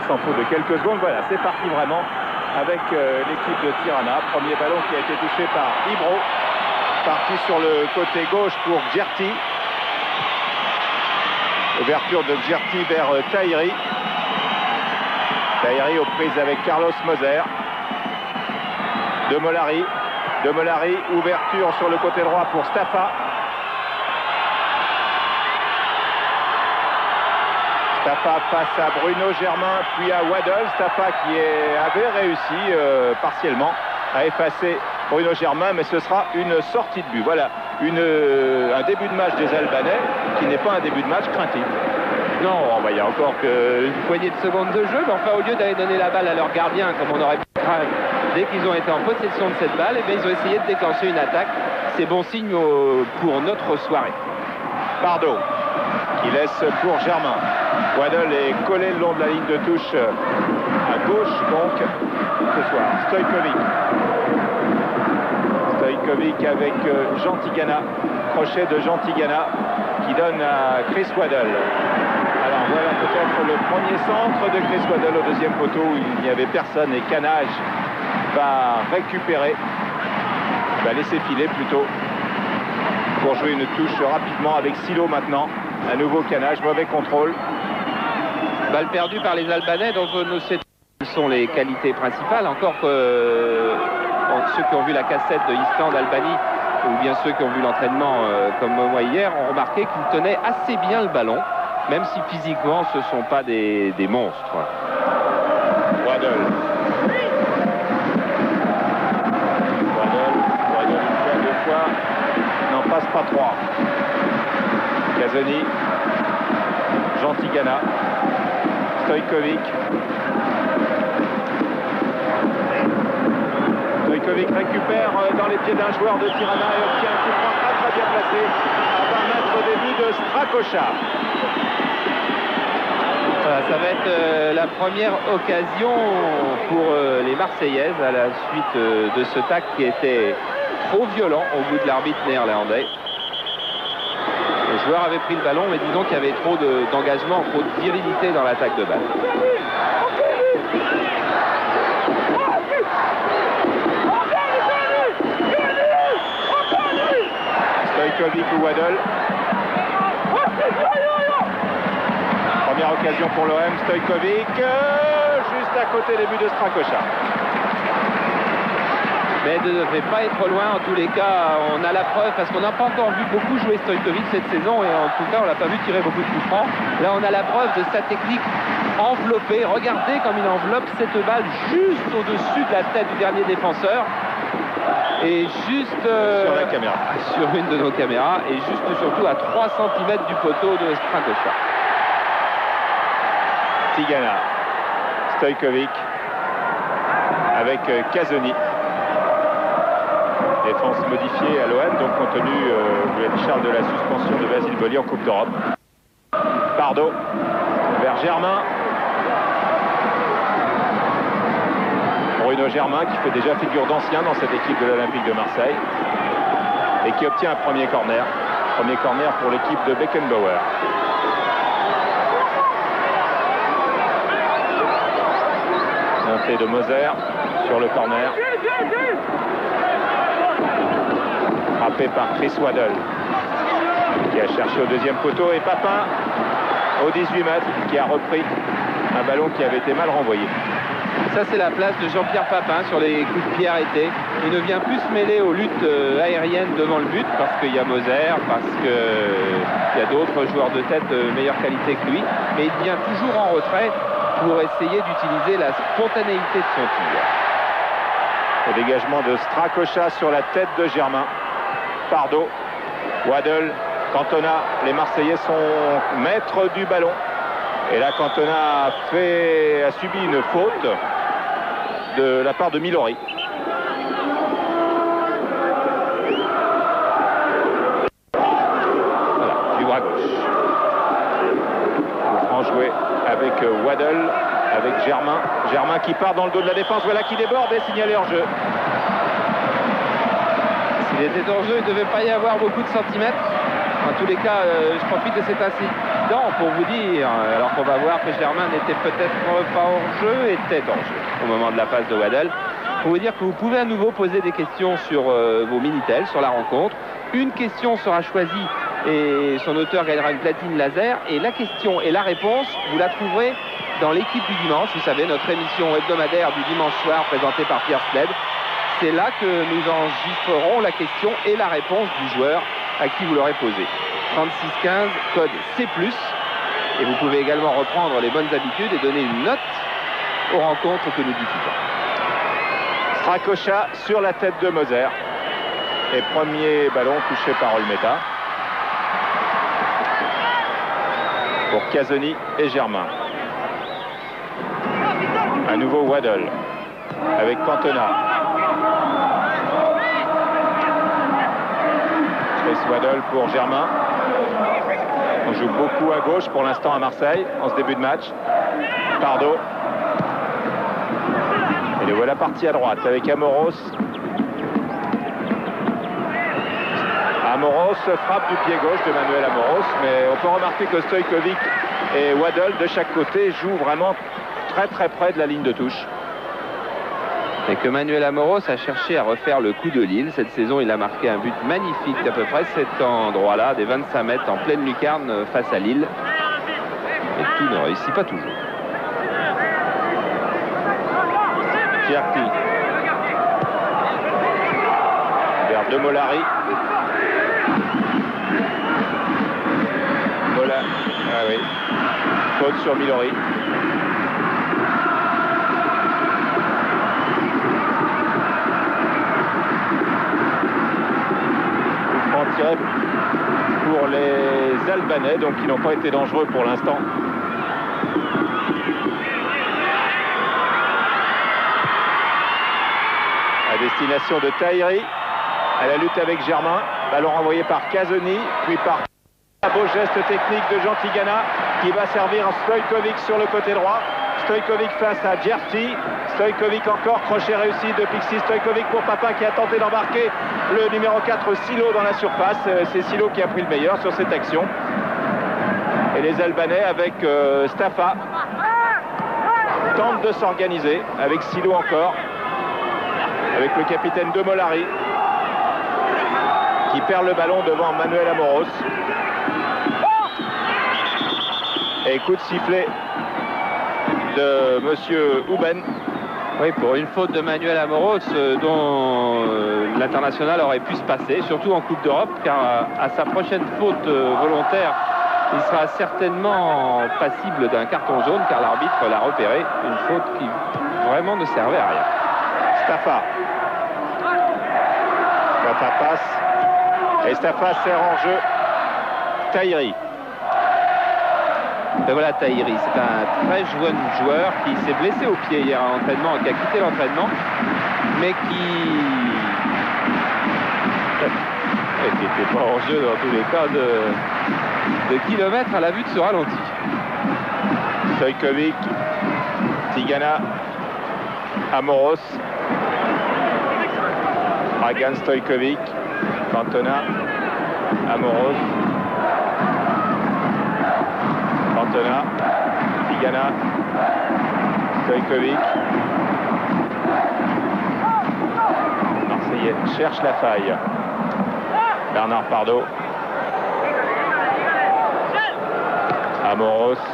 s'en faut de quelques secondes. Voilà, c'est parti vraiment avec l'équipe de Tirana. Premier ballon qui a été touché par Ibro. Parti sur le côté gauche pour Gjerti. Ouverture de Gjerti vers Tahiri. Tahiri aux prises avec Carlos Moser. De Molari. De Molari, ouverture sur le côté droit pour Staffa. Staffa face à Bruno Germain, puis à Waddle. Staffa qui avait réussi partiellement à effacer Bruno Germain, mais ce sera une sortie de but. Voilà, un début de match des Albanais qui n'est pas un début de match craintif. Non, il y a encore une poignée de secondes de jeu, mais enfin au lieu d'aller donner la balle à leur gardien, comme on aurait pu craindre, dès qu'ils ont été en possession de cette balle, eh bien, ils ont essayé de déclencher une attaque. C'est bon signe pour notre soirée. Bardot qui laisse pour Germain. Waddle est collé le long de la ligne de touche à gauche donc ce soir. Stojkovic avec Jean Tigana. Crochet de Jean Tigana qui donne à Chris Waddle. Alors voilà peut-être le premier centre de Chris Waddle au deuxième poteau où il n'y avait personne et Canage va récupérer, va laisser filer plutôt pour jouer une touche rapidement avec Silo maintenant. À nouveau Canage, mauvais contrôle. Balle perdue par les Albanais dont je ne sais quelles sont les qualités principales. Encore que ceux qui ont vu la cassette de Island Albanie ou bien ceux qui ont vu l'entraînement comme moi hier ont remarqué qu'ils tenaient assez bien le ballon, même si physiquement ce ne sont pas des monstres. Waddle une fois, deux fois, n'en passe pas trois. Casoni, Jean Tigana, Stojkovic. Stojkovic récupère dans les pieds d'un joueur de Tirana et obtient un coup franc très bien placé à 20 mètres au début de Strakosha. Voilà, ça va être la première occasion pour les Marseillaises à la suite de ce tacle qui était trop violent au bout de l'arbitre néerlandais. Le joueur avait pris le ballon, mais disons qu'il y avait trop d'engagement, trop de virilité dans l'attaque de balle. Stojkovic ou Waddle. Première occasion pour l'OM, Stojkovic, juste à côté des buts de Strakosha. Mais ne devait pas être loin, en tous les cas, on a la preuve, parce qu'on n'a pas encore vu beaucoup jouer Stojkovic cette saison, et en tout cas, on l'a pas vu tirer beaucoup de coups francs. Là, on a la preuve de sa technique enveloppée. Regardez comme il enveloppe cette balle juste au-dessus de la tête du dernier défenseur. Et juste sur la caméra. Sur une de nos caméras, et juste surtout à 3 cm du poteau de Strakosha. Tigana, Stojkovic avec Casoni. Défense modifiée à l'OM, donc compte tenu, vous l'avez dit Charles, de la suspension de Basile Boli en Coupe d'Europe. Bardot vers Germain. Bruno Germain qui fait déjà figure d'ancien dans cette équipe de l'Olympique de Marseille et qui obtient un premier corner. Premier corner pour l'équipe de Beckenbauer. Un fait de Moser sur le corner. Frappé par Chris Waddle qui a cherché au deuxième poteau et Papin au 18 mètres qui a repris un ballon qui avait été mal renvoyé. Ça c'est la place de Jean-Pierre Papin sur les coups de pied arrêtés. Il ne vient plus se mêler aux luttes aériennes devant le but parce qu'il y a Moser, parce qu'il y a d'autres joueurs de tête de meilleure qualité que lui, mais il vient toujours en retrait pour essayer d'utiliser la spontanéité de son tir. Au dégagement de Strakosha sur la tête de Germain. Pardo, Waddle, Cantona, les Marseillais sont maîtres du ballon. Et là, Cantona a subi une faute de la part de Milori. Voilà, du bras gauche. Franc joué avec Waddle, avec Germain. Germain qui part dans le dos de la défense, voilà qui déborde et signalé hors jeu. S'il était hors jeu, il ne devait pas y avoir beaucoup de centimètres. En tous les cas, je profite de cet incident. évident pour vous dire, alors qu'on va voir que Germain n'était peut-être pas hors jeu, était hors jeu au moment de la passe de Waddle. Pour vous dire que vous pouvez à nouveau poser des questions sur vos Minitel, sur la rencontre. Une question sera choisie et son auteur gagnera une platine laser. Et la question et la réponse, vous la trouverez dans l'équipe du dimanche. Vous savez, notre émission hebdomadaire du dimanche soir présentée par Pierre Sled. C'est là que nous enregistrerons la question et la réponse du joueur à qui vous l'aurez posé. 3615, code C+. Et vous pouvez également reprendre les bonnes habitudes et donner une note aux rencontres que nous diffusons. Strakosha sur la tête de Moser. Et premier ballon touché par Olmeta. Pour Casoni et Germain. À nouveau Waddle avec Cantona. Chris Waddle pour Germain. On joue beaucoup à gauche pour l'instant à Marseille en ce début de match. Pardo. Et le voilà parti à droite avec Amoros. Amoros frappe du pied gauche de Manuel Amoros, mais on peut remarquer que Stojkovic et Waddle de chaque côté jouent vraiment très près de la ligne de touche. Et que Manuel Amoros a cherché à refaire le coup de Lille. Cette saison, il a marqué un but magnifique d'à peu près cet endroit-là, des 25 mètres en pleine lucarne face à Lille. Et tout ne réussit pas toujours. Fierti. Vers De Molari. Ah oui. Faute sur Milori. Coup franc tiré pour les Albanais, donc ils n'ont pas été dangereux pour l'instant. À destination de Tahiri. À la lutte avec Germain. Ballon renvoyé par Casoni, puis par un beau geste technique de Jean Tigana qui va servir à Stojkovic sur le côté droit. Stojkovic face à Djerti. Stojkovic encore, crochet réussi de Pixi. Stojkovic pour Papin qui a tenté d'embarquer le numéro 4 Silo dans la surface. C'est Silo qui a pris le meilleur sur cette action. Et les Albanais avec Staffa tentent de s'organiser avec Silo encore. Avec le capitaine De Molari qui perd le ballon devant Manuel Amoros. Et coup de sifflet de monsieur Houben. Oui, pour une faute de Manuel Amoros dont l'international aurait pu se passer, surtout en Coupe d'Europe, car à sa prochaine faute volontaire, il sera certainement passible d'un carton jaune, car l'arbitre l'a repéré. Une faute qui vraiment ne servait à rien. Staffa. Staffa passe. Et Staffa sert en jeu Tahiri. Ben voilà Tahiri, c'est un très jeune joueur qui s'est blessé au pied hier à l'entraînement et qui a quitté l'entraînement, mais qui n'était pas en jeu dans tous les cas de kilomètres à la vue de ce ralenti. Stojkovic, Tigana, Amoros, Dragan Stojkovic, Cantona, Amoros, Cantona, Tigana, Stojkovic. Marseillais cherche la faille. Bernard Pardo. Amoros.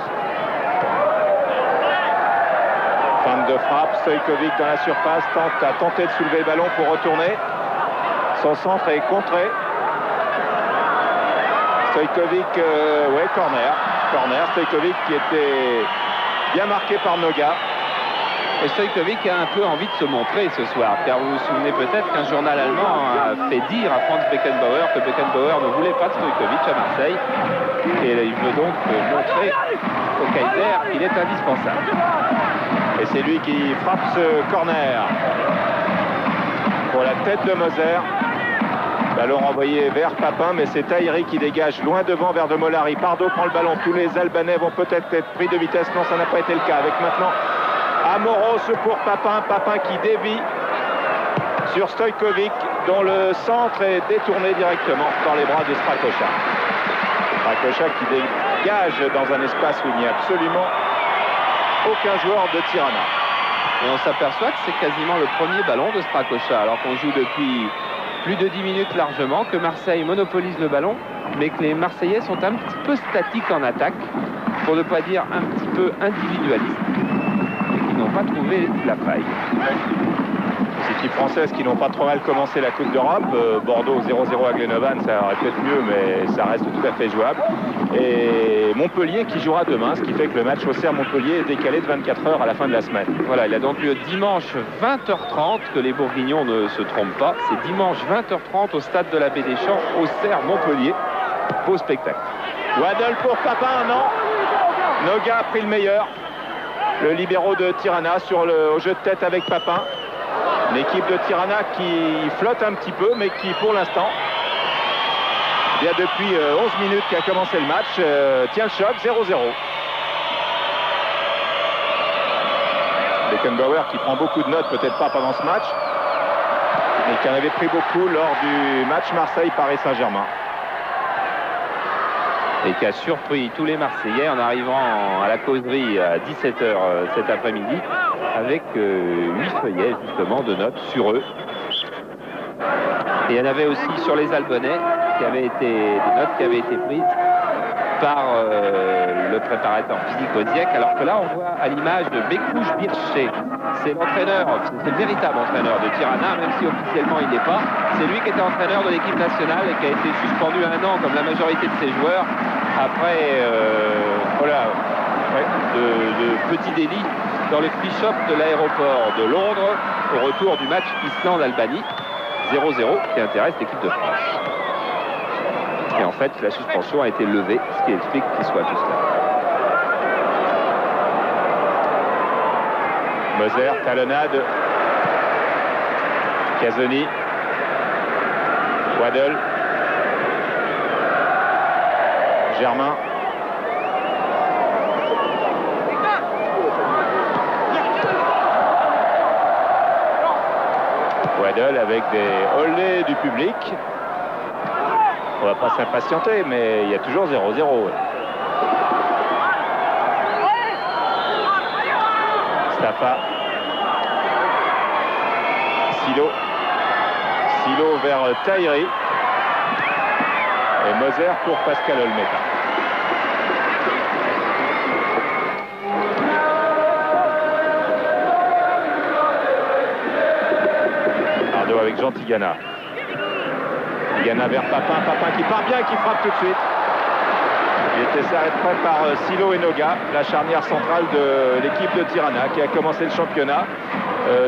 Fin de frappe. Stojkovic dans la surface a tenté de soulever le ballon pour retourner. Son centre est contré. Stojkovic, ouais, corner. Stojkovic qui était bien marqué par Noga. Et Stojkovic a un peu envie de se montrer ce soir, car vous vous souvenez peut-être qu'un journal allemand a fait dire à Franz Beckenbauer que Beckenbauer ne voulait pas de Stojkovic à Marseille. Et il veut donc montrer au Kaiser qu'il est indispensable. Et c'est lui qui frappe ce corner pour la tête de Moser. Ballon renvoyé vers Papin, mais c'est Tahiri qui dégage loin devant vers De Molari. Pardo prend le ballon. Tous les Albanais vont peut-être être pris de vitesse. Non, ça n'a pas été le cas. Avec maintenant Amoros pour Papin. Papin qui dévie sur Stojkovic, dont le centre est détourné directement dans les bras de Strakosha. Strakosha qui dégage dans un espace où il n'y a absolument aucun joueur de Tirana. Et on s'aperçoit que c'est quasiment le premier ballon de Strakosha, alors qu'on joue depuis plus de 10 minutes largement, que Marseille monopolise le ballon, mais que les Marseillais sont un petit peu statiques en attaque, pour ne pas dire un petit peu individualistes, et qui n'ont pas trouvé la faille. Les équipes françaises qui n'ont pas trop mal commencé la Coupe d'Europe. Bordeaux 0-0 à Glenhovan, ça aurait peut-être mieux, mais ça reste tout à fait jouable. Et Montpellier qui jouera demain, ce qui fait que le match Auxerre-Montpellier est décalé de 24 heures à la fin de la semaine. Voilà, il a donc lieu dimanche 20h30, que les Bourguignons ne se trompent pas. C'est dimanche 20h30 au stade de la Baie des Champs, Auxerre-Montpellier. Beau spectacle. Waddle pour Papin, non. Noga a pris le meilleur. Le libéro de Tirana au jeu de tête avec Papin. L'équipe de Tirana qui flotte un petit peu, mais qui pour l'instant, il y a depuis 11 minutes qu'a commencé le match, tient le choc, 0-0. Beckenbauer qui prend beaucoup de notes, peut-être pas pendant ce match, mais qui en avait pris beaucoup lors du match Marseille-Paris-Saint-Germain. Et qui a surpris tous les Marseillais en arrivant à la causerie à 17h cet après-midi avec 8 feuillets justement de notes sur eux. Et il y en avait aussi sur les Albonnais des notes qui avaient été prises par le préparateur physique Odiek, alors que là on voit à l'image de Bekouche Birché, c'est l'entraîneur, c'est le véritable entraîneur de Tirana, même si officiellement il n'est pas. C'est lui qui était entraîneur de l'équipe nationale et qui a été suspendu 1 an comme la majorité de ses joueurs après de petits délits dans le free shop de l'aéroport de Londres au retour du match Islande-Albanie 0-0 qui intéresse l'équipe de France. Et en fait, la suspension a été levée, ce qui explique qu'il soit tout cela. Moser, talonnade. Casoni. Waddle. Germain. Waddle avec des olés du public. On va pas s'impatienter, mais il y a toujours 0-0. Stafa. Silo vers Tahiri. Et Moser pour Pascal Olmeta. Pardo avec Jean Tigana. Tigana vers Papin qui part bien, qui frappe tout de suite. Il était arrêté par Silo et Noga, la charnière centrale de l'équipe de Tirana, qui a commencé le championnat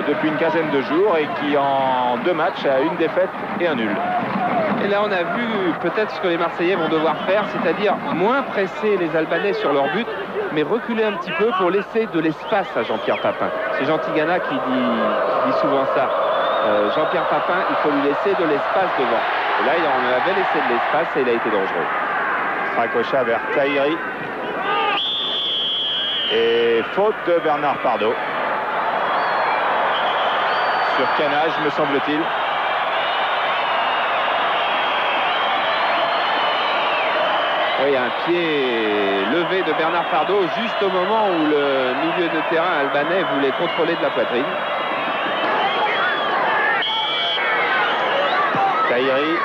depuis une quinzaine de jours et qui en 2 matchs a une défaite et un nul. Et là on a vu peut-être ce que les Marseillais vont devoir faire, c'est-à-dire moins presser les Albanais sur leur but, mais reculer un petit peu pour laisser de l'espace à Jean-Pierre Papin. C'est Jean Tigana qui dit souvent ça. Jean-Pierre Papin, il faut lui laisser de l'espace devant. Et là, on lui avait laissé de l'espace et il a été dangereux. Strakosha vers Tahiri. Et faute de Bernard Pardo. Sur canage, me semble-t-il. Oui, un pied levé de Bernard Pardo juste au moment où le milieu de terrain albanais voulait contrôler de la poitrine. Tahiri.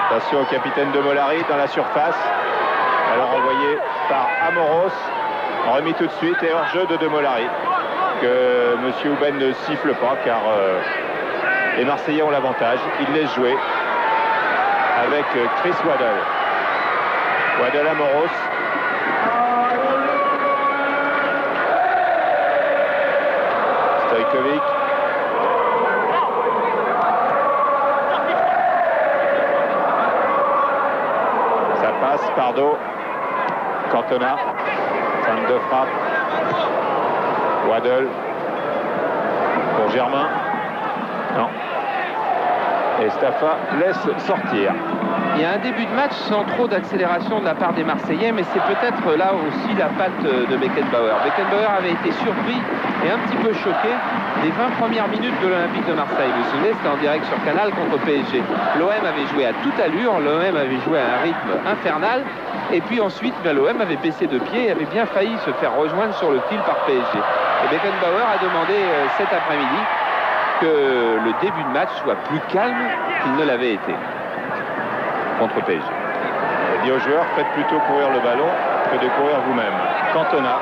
Attention au capitaine de Molari dans la surface. Alors envoyé par Amoros. Remis tout de suite et hors-jeu de Molari. Que M. Houben ne siffle pas car les Marseillais ont l'avantage. Ils laissent jouer avec Chris Waddle. Waddle Amoros. Stojkovic. Ça passe, Pardo. Cantona. Centre de frappe. Waddle. Pour Germain. Non. Et Staffa laisse sortir. Il y a un début de match sans trop d'accélération de la part des Marseillais, mais c'est peut-être là aussi la patte de Beckenbauer. Beckenbauer avait été surpris et un petit peu choqué des 20 premières minutes de l'Olympique de Marseille. Vous vous souvenez, c'était en direct sur Canal contre PSG. L'OM avait joué à toute allure, l'OM avait joué à un rythme infernal, et puis ensuite l'OM avait baissé de pied et avait bien failli se faire rejoindre sur le fil par PSG. Et Beckenbauer a demandé cet après-midi que le début de match soit plus calme qu'il ne l'avait été contre PSG. Il dit aux joueurs, faites plutôt courir le ballon que de courir vous-même. Cantona,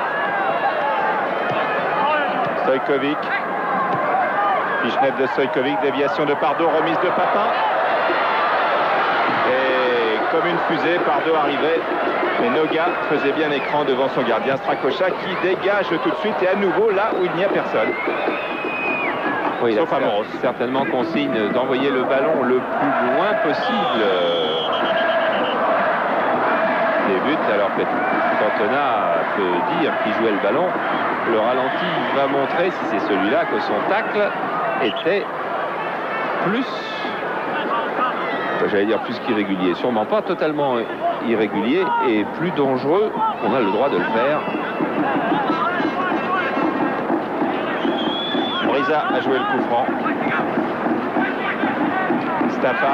Stojkovic, Pichenette de Stojkovic, déviation de Pardo, remise de Papin. Et comme une fusée, Pardo arrivait, mais Noga faisait bien écran devant son gardien Strakosha qui dégage tout de suite et à nouveau là où il n'y a personne. Oui, sauf Amoros. Certainement consigne d'envoyer le ballon le plus loin possible des buts, alors que Cantona peut dire qu'il jouait le ballon. Le ralenti va montrer, si c'est celui-là, que son tacle était plus, j'allais dire plus qu'irrégulier, sûrement pas totalement irrégulier et plus dangereux. On a le droit de le faire. Brisa a joué le coup franc. Staffa.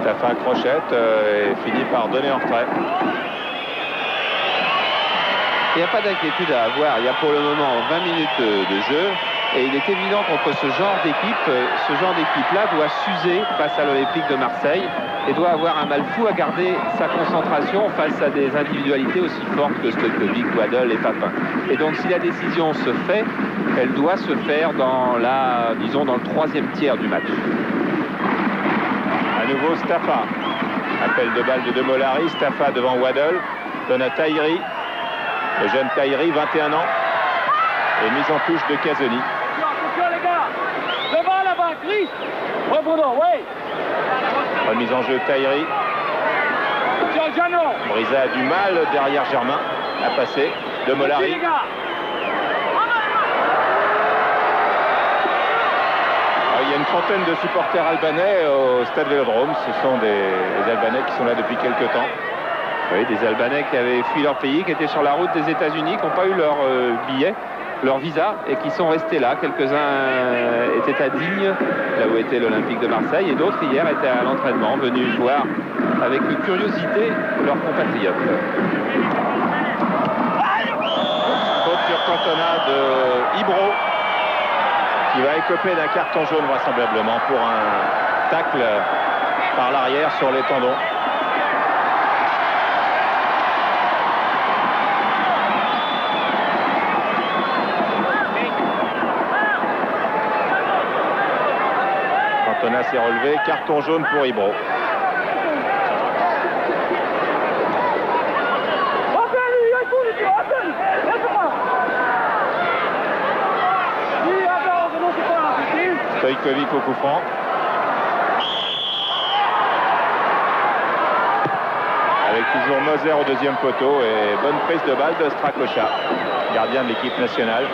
Staffa crochette et finit par donner en retrait. Il n'y a pas d'inquiétude à avoir. Il y a pour le moment 20 minutes de jeu. Et il est évident contre ce genre d'équipe-là doit s'user face à l'Olympique de Marseille et doit avoir un mal fou à garder sa concentration face à des individualités aussi fortes que Stojkovic, Waddle et Papin. Et donc si la décision se fait, elle doit se faire dans le troisième tiers du match. À nouveau Staffa. Appel de balle de Demolari. Staffa devant Waddle. Donne à Tahiri. Le jeune Tahiri, 21 ans. Et mise en touche de Casoni. Remise en jeu Tahiri. Brisa a du mal derrière Germain à passer. Demolari. Il y a une trentaine de supporters albanais au stade Vélodrome. Ce sont des Albanais qui sont là depuis quelques temps. Oui, des Albanais qui avaient fui leur pays, qui étaient sur la route des États-Unis, qui n'ont pas eu leur billet, leur visa, et qui sont restés là. Quelques-uns étaient à Digne, là où était l'Olympique de Marseille, et d'autres hier étaient à l'entraînement, venus voir avec curiosité leurs compatriotes. Faute sur Cantona de Ibro, qui va écoper d'un carton jaune vraisemblablement pour un tacle par l'arrière sur les tendons. Cantona s'est relevé, carton jaune pour Ibro. Stojkovic au coup franc. Avec toujours Moser au deuxième poteau et bonne prise de balle de Strakosha, gardien de l'équipe nationale.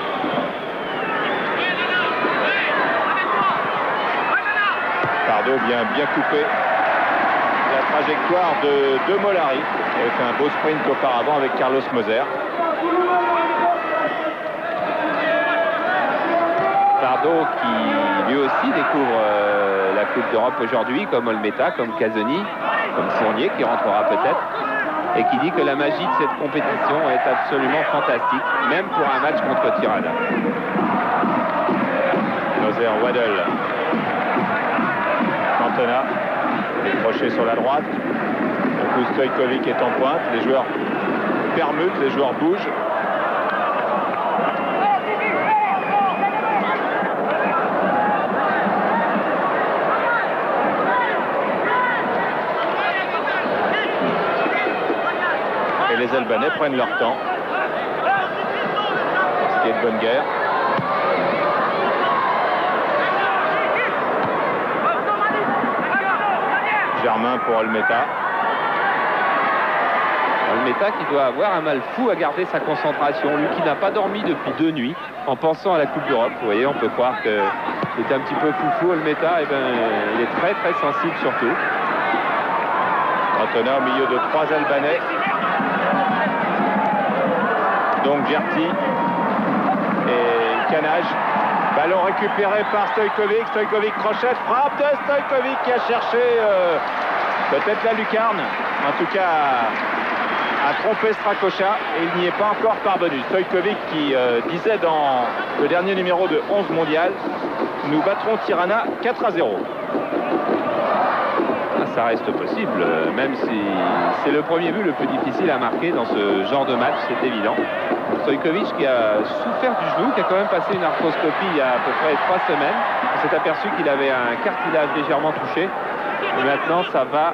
Pardo bien coupé la trajectoire de Demolari, qui avait fait un beau sprint auparavant avec Carlos Moser. Pardo qui lui aussi découvre la Coupe d'Europe aujourd'hui, comme Olmeta, comme Casoni, comme Fournier qui rentrera peut-être, et qui dit que la magie de cette compétition est absolument fantastique, même pour un match contre Tirana. Moser, Waddle. Cantona, décroché sur la droite. Du coup, Stojkovic est en pointe. Les joueurs permutent, les joueurs bougent. Et les Albanais prennent leur temps. Ce qui est de bonne guerre. Germain pour Olmeta. Olmeta qui doit avoir un mal fou à garder sa concentration. Lui qui n'a pas dormi depuis 2 nuits en pensant à la Coupe d'Europe. Vous voyez, on peut croire qu'il est un petit peu foufou Olmeta. Et ben, il est très très sensible surtout. Cantona au milieu de 3 Albanais. Donc Gerti et Canage. Ballon récupéré par Stojkovic. Stojkovic crochette, frappe de Stojkovic qui a cherché peut-être la lucarne. En tout cas, a trompé Strakosha et il n'y est pas encore parvenu. Stojkovic qui disait dans le dernier numéro de 11 mondial, nous battrons Tirana 4-0. Ça reste possible, même si c'est le premier but le plus difficile à marquer dans ce genre de match, c'est évident. Stojkovic qui a souffert du genou, qui a quand même passé une arthroscopie il y a à peu près 3 semaines. On s'est aperçu qu'il avait un cartilage légèrement touché. Et maintenant, ça va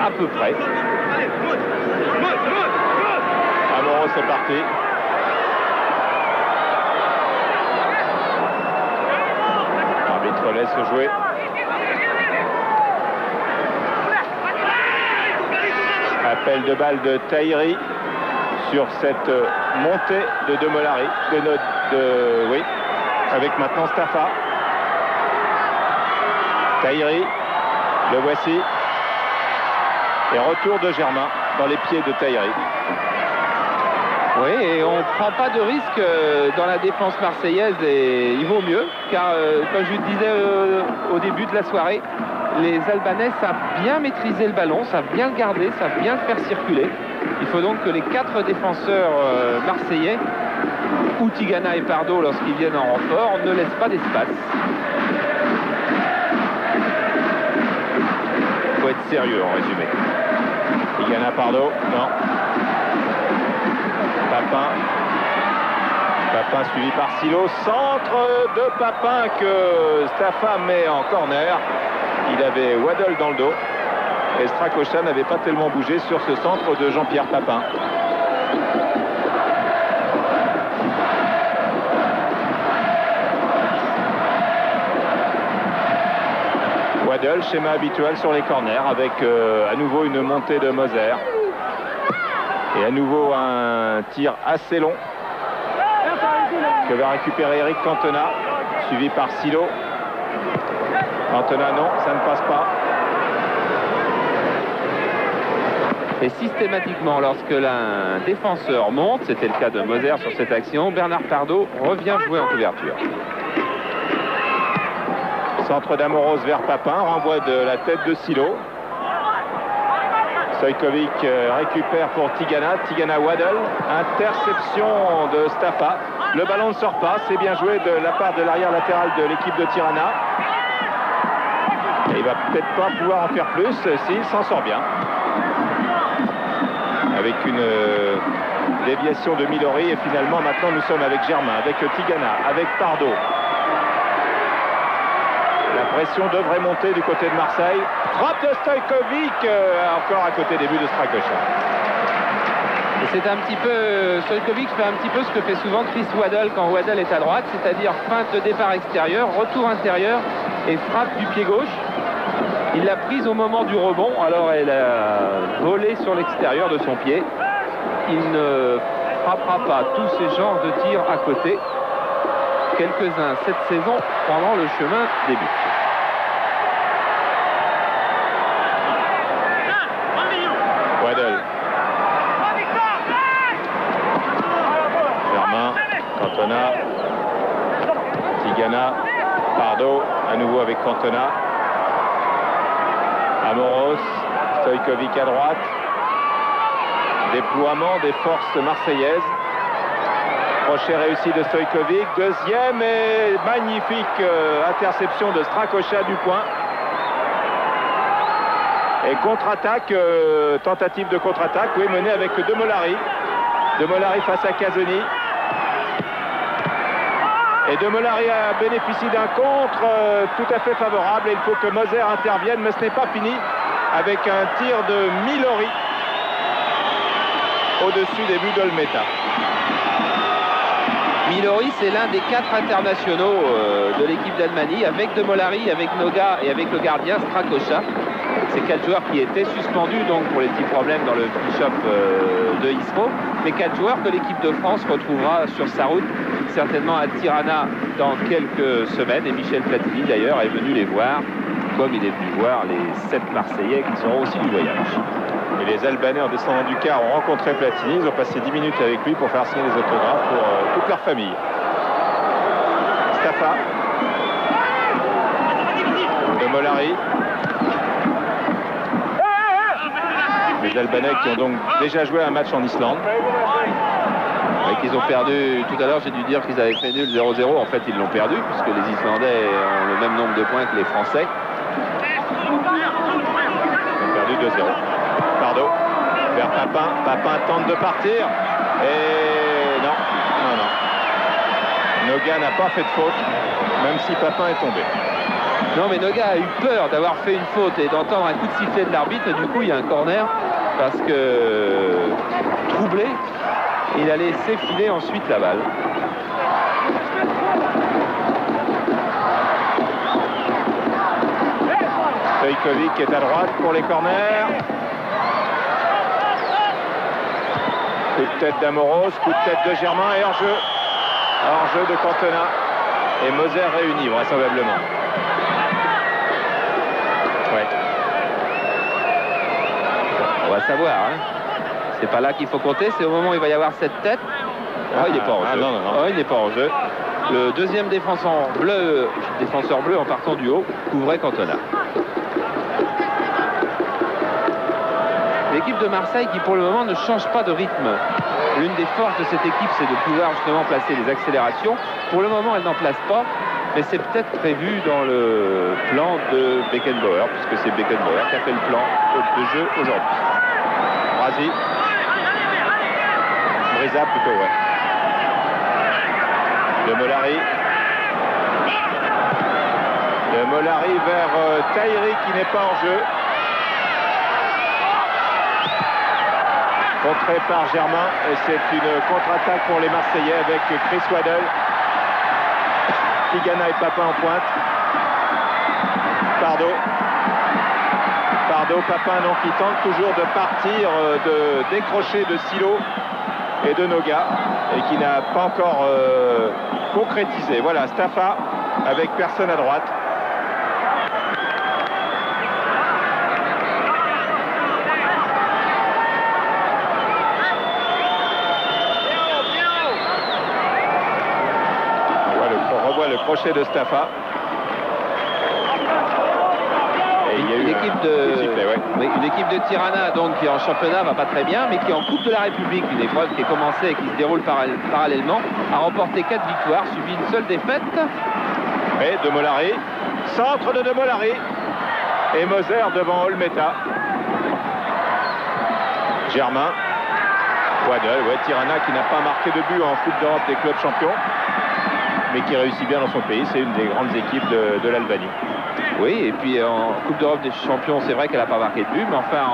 à peu près. Amoro, c'est parti. L'arbitre laisse jouer. Appel de balle de Tahiri sur cette montée de Demolari. Oui, avec maintenant Staffa. Tahiri, le voici. Et retour de Germain dans les pieds de Tahiri. Oui, et on ne prend pas de risque dans la défense marseillaise et il vaut mieux, car comme je le disais au début de la soirée, les Albanais savent bien maîtriser le ballon, savent bien le garder, savent bien le faire circuler. Il faut donc que les 4 défenseurs marseillais, ou Tigana et Pardo lorsqu'ils viennent en renfort, ne laissent pas d'espace. Il faut être sérieux en résumé. Tigana, Pardo, non. Papin suivi par Silo. Centre de Papin que Staffa met en corner. Il avait Waddle dans le dos. Et Strakosha n'avait pas tellement bougé sur ce centre de Jean-Pierre Papin. Waddle, schéma habituel sur les corners avec à nouveau une montée de Moser. Et à nouveau un tir assez long que va récupérer Eric Cantona, suivi par Silo. Cantona, non, ça ne passe pas. Et systématiquement, lorsque un défenseur monte, c'était le cas de Moser sur cette action, Bernard Pardo revient jouer en couverture. Centre d'Amoros vers Papin, renvoi de la tête de Silo. Stojkovic récupère pour Tigana. Tigana Waddle. Interception de Staffa. Le ballon ne sort pas. C'est bien joué de la part de l'arrière latéral de l'équipe de Tirana. Et il va peut-être pas pouvoir en faire plus s'il s'en sort bien. Avec une déviation de Milori. Et finalement, maintenant, nous sommes avec Germain, avec Tigana, avec Pardo. La pression devrait monter du côté de Marseille. Frappe de Stojkovic, encore à côté des buts de Strakosha. Et c'est un petit peu, Stojkovic fait un petit peu ce que fait souvent Chris Waddle quand Waddle est à droite, c'est-à-dire feinte de départ extérieur, retour intérieur et frappe du pied gauche. Il l'a prise au moment du rebond, alors elle a volé sur l'extérieur de son pied. Il ne frappera pas tous ces genres de tirs à côté. Quelques-uns cette saison pendant le chemin des buts. Waddle. Germain, Cantona, Tigana, Pardo, à nouveau avec Cantona. Amoros, Stojkovic à droite. Déploiement des forces marseillaises. Crochet réussi de Stojkovic. Deuxième et magnifique interception de Strakosha du point. Et contre-attaque, tentative de contre-attaque, oui, menée avec Demolari. Demolari face à Casoni. Et Demolari a bénéficié d'un contre tout à fait favorable. Et il faut que Moser intervienne, mais ce n'est pas fini avec un tir de Milori au-dessus des buts d'Olmeta. Milori, c'est l'un des 4 internationaux de l'équipe d'Allemagne, avec Demolari, avec Noga et avec le gardien Strakosha. Ces 4 joueurs qui étaient suspendus donc pour les petits problèmes dans le free shop de Isro, mais 4 joueurs que l'équipe de France retrouvera sur sa route certainement à Tirana dans quelques semaines. Et Michel Platini d'ailleurs est venu les voir, comme il est venu voir les 7 Marseillais qui seront aussi du voyage. Et les Albanais en descendant du car ont rencontré Platini. Ils ont passé 10 minutes avec lui pour faire signer les autographes pour toute leur famille. Stafa de Molari. Les Albanais qui ont donc déjà joué un match en Islande. Et qu'ils ont perdu, tout à l'heure j'ai dû dire qu'ils avaient fait nul 0-0, en fait ils l'ont perdu puisque les Islandais ont le même nombre de points que les Français. Ils ont perdu 2-0. Pardo vers Papin. Papin tente de partir et non. Noga n'a pas fait de faute, même si Papin est tombé. Non mais Noga a eu peur d'avoir fait une faute et d'entendre un coup de sifflet de l'arbitre, et du coup il y a un corner parce que troublé, il a laissé filer ensuite la balle. Stojkovic est à droite pour les corners. Coup de tête d'Amoros, coup de tête de Germain et hors-jeu. Hors-jeu de Cantona. Et Moser réuni vraisemblablement. Ouais. On va savoir, hein. C'est pas là qu'il faut compter, c'est au moment où il va y avoir cette tête. Oh, il n'est pas en jeu. Non. Oh, il n'est pas en jeu. Le deuxième défenseur bleu en partant du haut couvrait Cantona. L'équipe de Marseille qui pour le moment ne change pas de rythme. L'une des forces de cette équipe, c'est de pouvoir justement placer les accélérations. Pour le moment, elle n'en place pas, mais c'est peut-être prévu dans le plan de Beckenbauer, puisque c'est Beckenbauer qui a fait le plan de jeu aujourd'hui. Brasi. Brisa plutôt, ouais. De Molari. De Molari vers Tahiri qui n'est pas en jeu. Contré par Germain et c'est une contre-attaque pour les Marseillais avec Chris Waddle, Tigana et Papin en pointe. Pardo, Papin donc qui tente toujours de partir, de décrocher de Silo et de Noga et qui n'a pas encore concrétisé. Voilà, Stafa avec personne à droite. Le crochet de Stafa. Et il y a une équipe une équipe de Tirana donc qui en championnat va pas très bien, mais qui en Coupe de la République, une épreuve qui est commencée et qui se déroule parallèlement, a remporté 4 victoires, suivi une seule défaite. Et de Molari, centre de Molari et Moser devant Olmeta. Germain, Waddle, Tirana qui n'a pas marqué de but en Coupe d'Europe des clubs champions, mais qui réussit bien dans son pays. C'est une des grandes équipes de l'Albanie. Oui, et puis en Coupe d'Europe des champions, c'est vrai qu'elle n'a pas marqué de but, mais enfin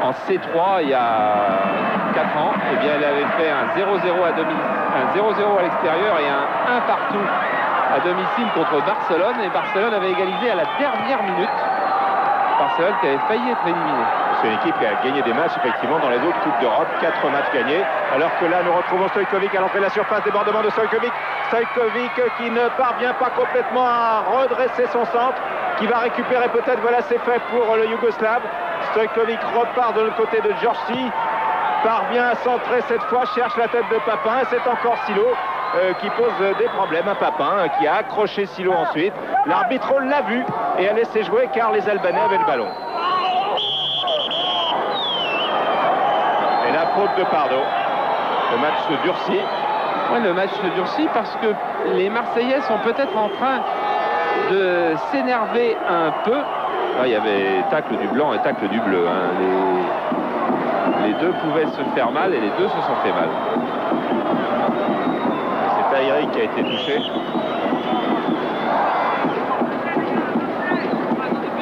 en C3, il y a 4 ans, eh bien, elle avait fait un 0-0 à l'extérieur et un 1 partout à domicile contre Barcelone, et Barcelone avait égalisé à la dernière minute. Barcelone qui avait failli être éliminé. C'est une équipe qui a gagné des matchs effectivement dans les autres Coupes d'Europe, 4 matchs gagnés, alors que là nous retrouvons Stojkovic à l'entrée de la surface, débordement de Stojkovic qui ne parvient pas complètement à redresser son centre, qui va récupérer peut-être, voilà c'est fait pour le Yougoslave. Stojkovic repart de l'autre côté de Djorsi, parvient à centrer cette fois, cherche la tête de Papin, c'est encore Silo qui pose des problèmes à Papin, qui a accroché Silo ensuite. L'arbitre l'a vu et a laissé jouer car les Albanais avaient le ballon. Et la faute de Pardo. Le match se durcit. Oui, le match se durcit parce que les Marseillais sont peut-être en train de s'énerver un peu. Là, il y avait tacle du blanc et tacle du bleu. Hein. Les deux pouvaient se faire mal et les deux se sont fait mal. C'est Tahiri qui a été touché.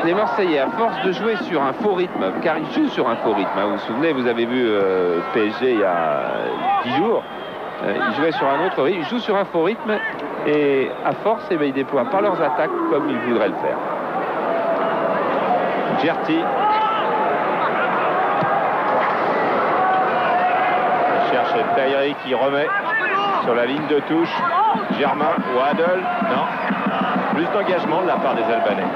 Les Marseillais, à force de jouer sur un faux rythme, car ils jouent sur un faux rythme. Hein. Vous vous souvenez, vous avez vu PSG il y a 10 jours. Ils jouaient sur un autre rythme, ils jouent sur un faux rythme et à force, ils ne déploient pas leurs attaques comme ils voudraient le faire. Gerty. On cherche Tahiri qui remet sur la ligne de touche. Germain, Waddle, non. Plus d'engagement de la part des Albanais.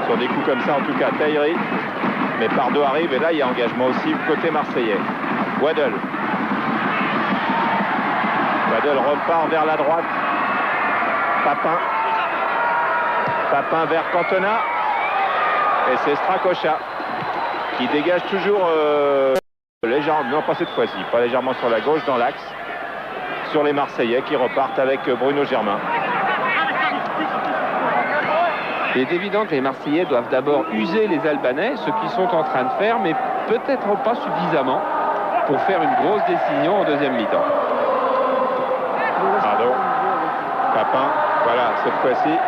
Sur des coups comme ça, en tout cas, Tahiri. Mais Pardo arrive et là, il y a engagement aussi côté marseillais. Waddle. Waddle repart vers la droite. Papin. Papin vers Cantona. Et c'est Strakosha qui dégage toujours légèrement, non pas cette fois-ci, pas légèrement sur la gauche, dans l'axe. Sur les Marseillais qui repartent avec Bruno Germain. Il est évident que les Marseillais doivent d'abord user les Albanais, ce qu'ils sont en train de faire, mais peut-être pas suffisamment pour faire une grosse décision en deuxième mi-temps. Pardon. Papin, voilà, cette fois-ci,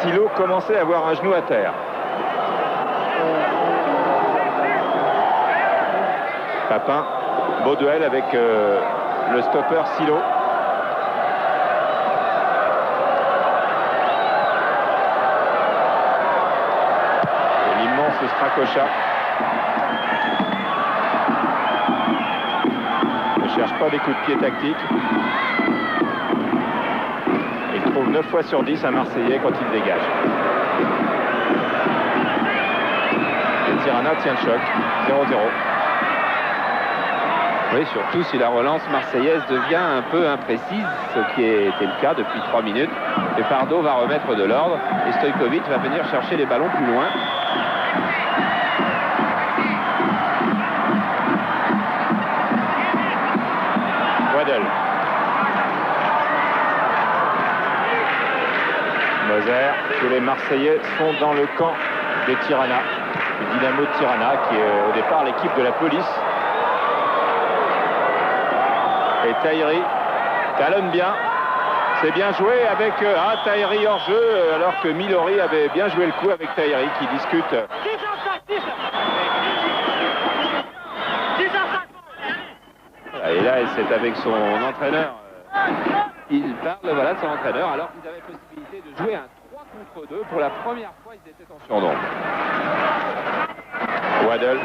Silo commençait à avoir un genou à terre. Papin, beau duel avec le stopper Silo. Et l'immense Strakosha. Ne cherche pas des coups de pied tactiques. Il trouve 9 fois sur 10 un Marseillais quand il dégage. Et Tirana tient le choc. 0-0. Oui, surtout si la relance marseillaise devient un peu imprécise, ce qui était le cas depuis 3 minutes. Et Pardo va remettre de l'ordre et Stojkovic va venir chercher les ballons plus loin. Waddle. Moser, tous les Marseillais sont dans le camp de Tirana, le Dynamo de Tirana, qui est au départ l'équipe de la police. Et Tahiri talonne bien. C'est bien joué avec Tahiri hors jeu, alors que Milori avait bien joué le coup avec Tahiri qui discute. Et là, c'est avec son entraîneur. Il parle voilà, de son entraîneur, alors qu'ils avaient possibilité de jouer un 3 contre 2. Pour la première fois, ils étaient en surnombre. Waddle.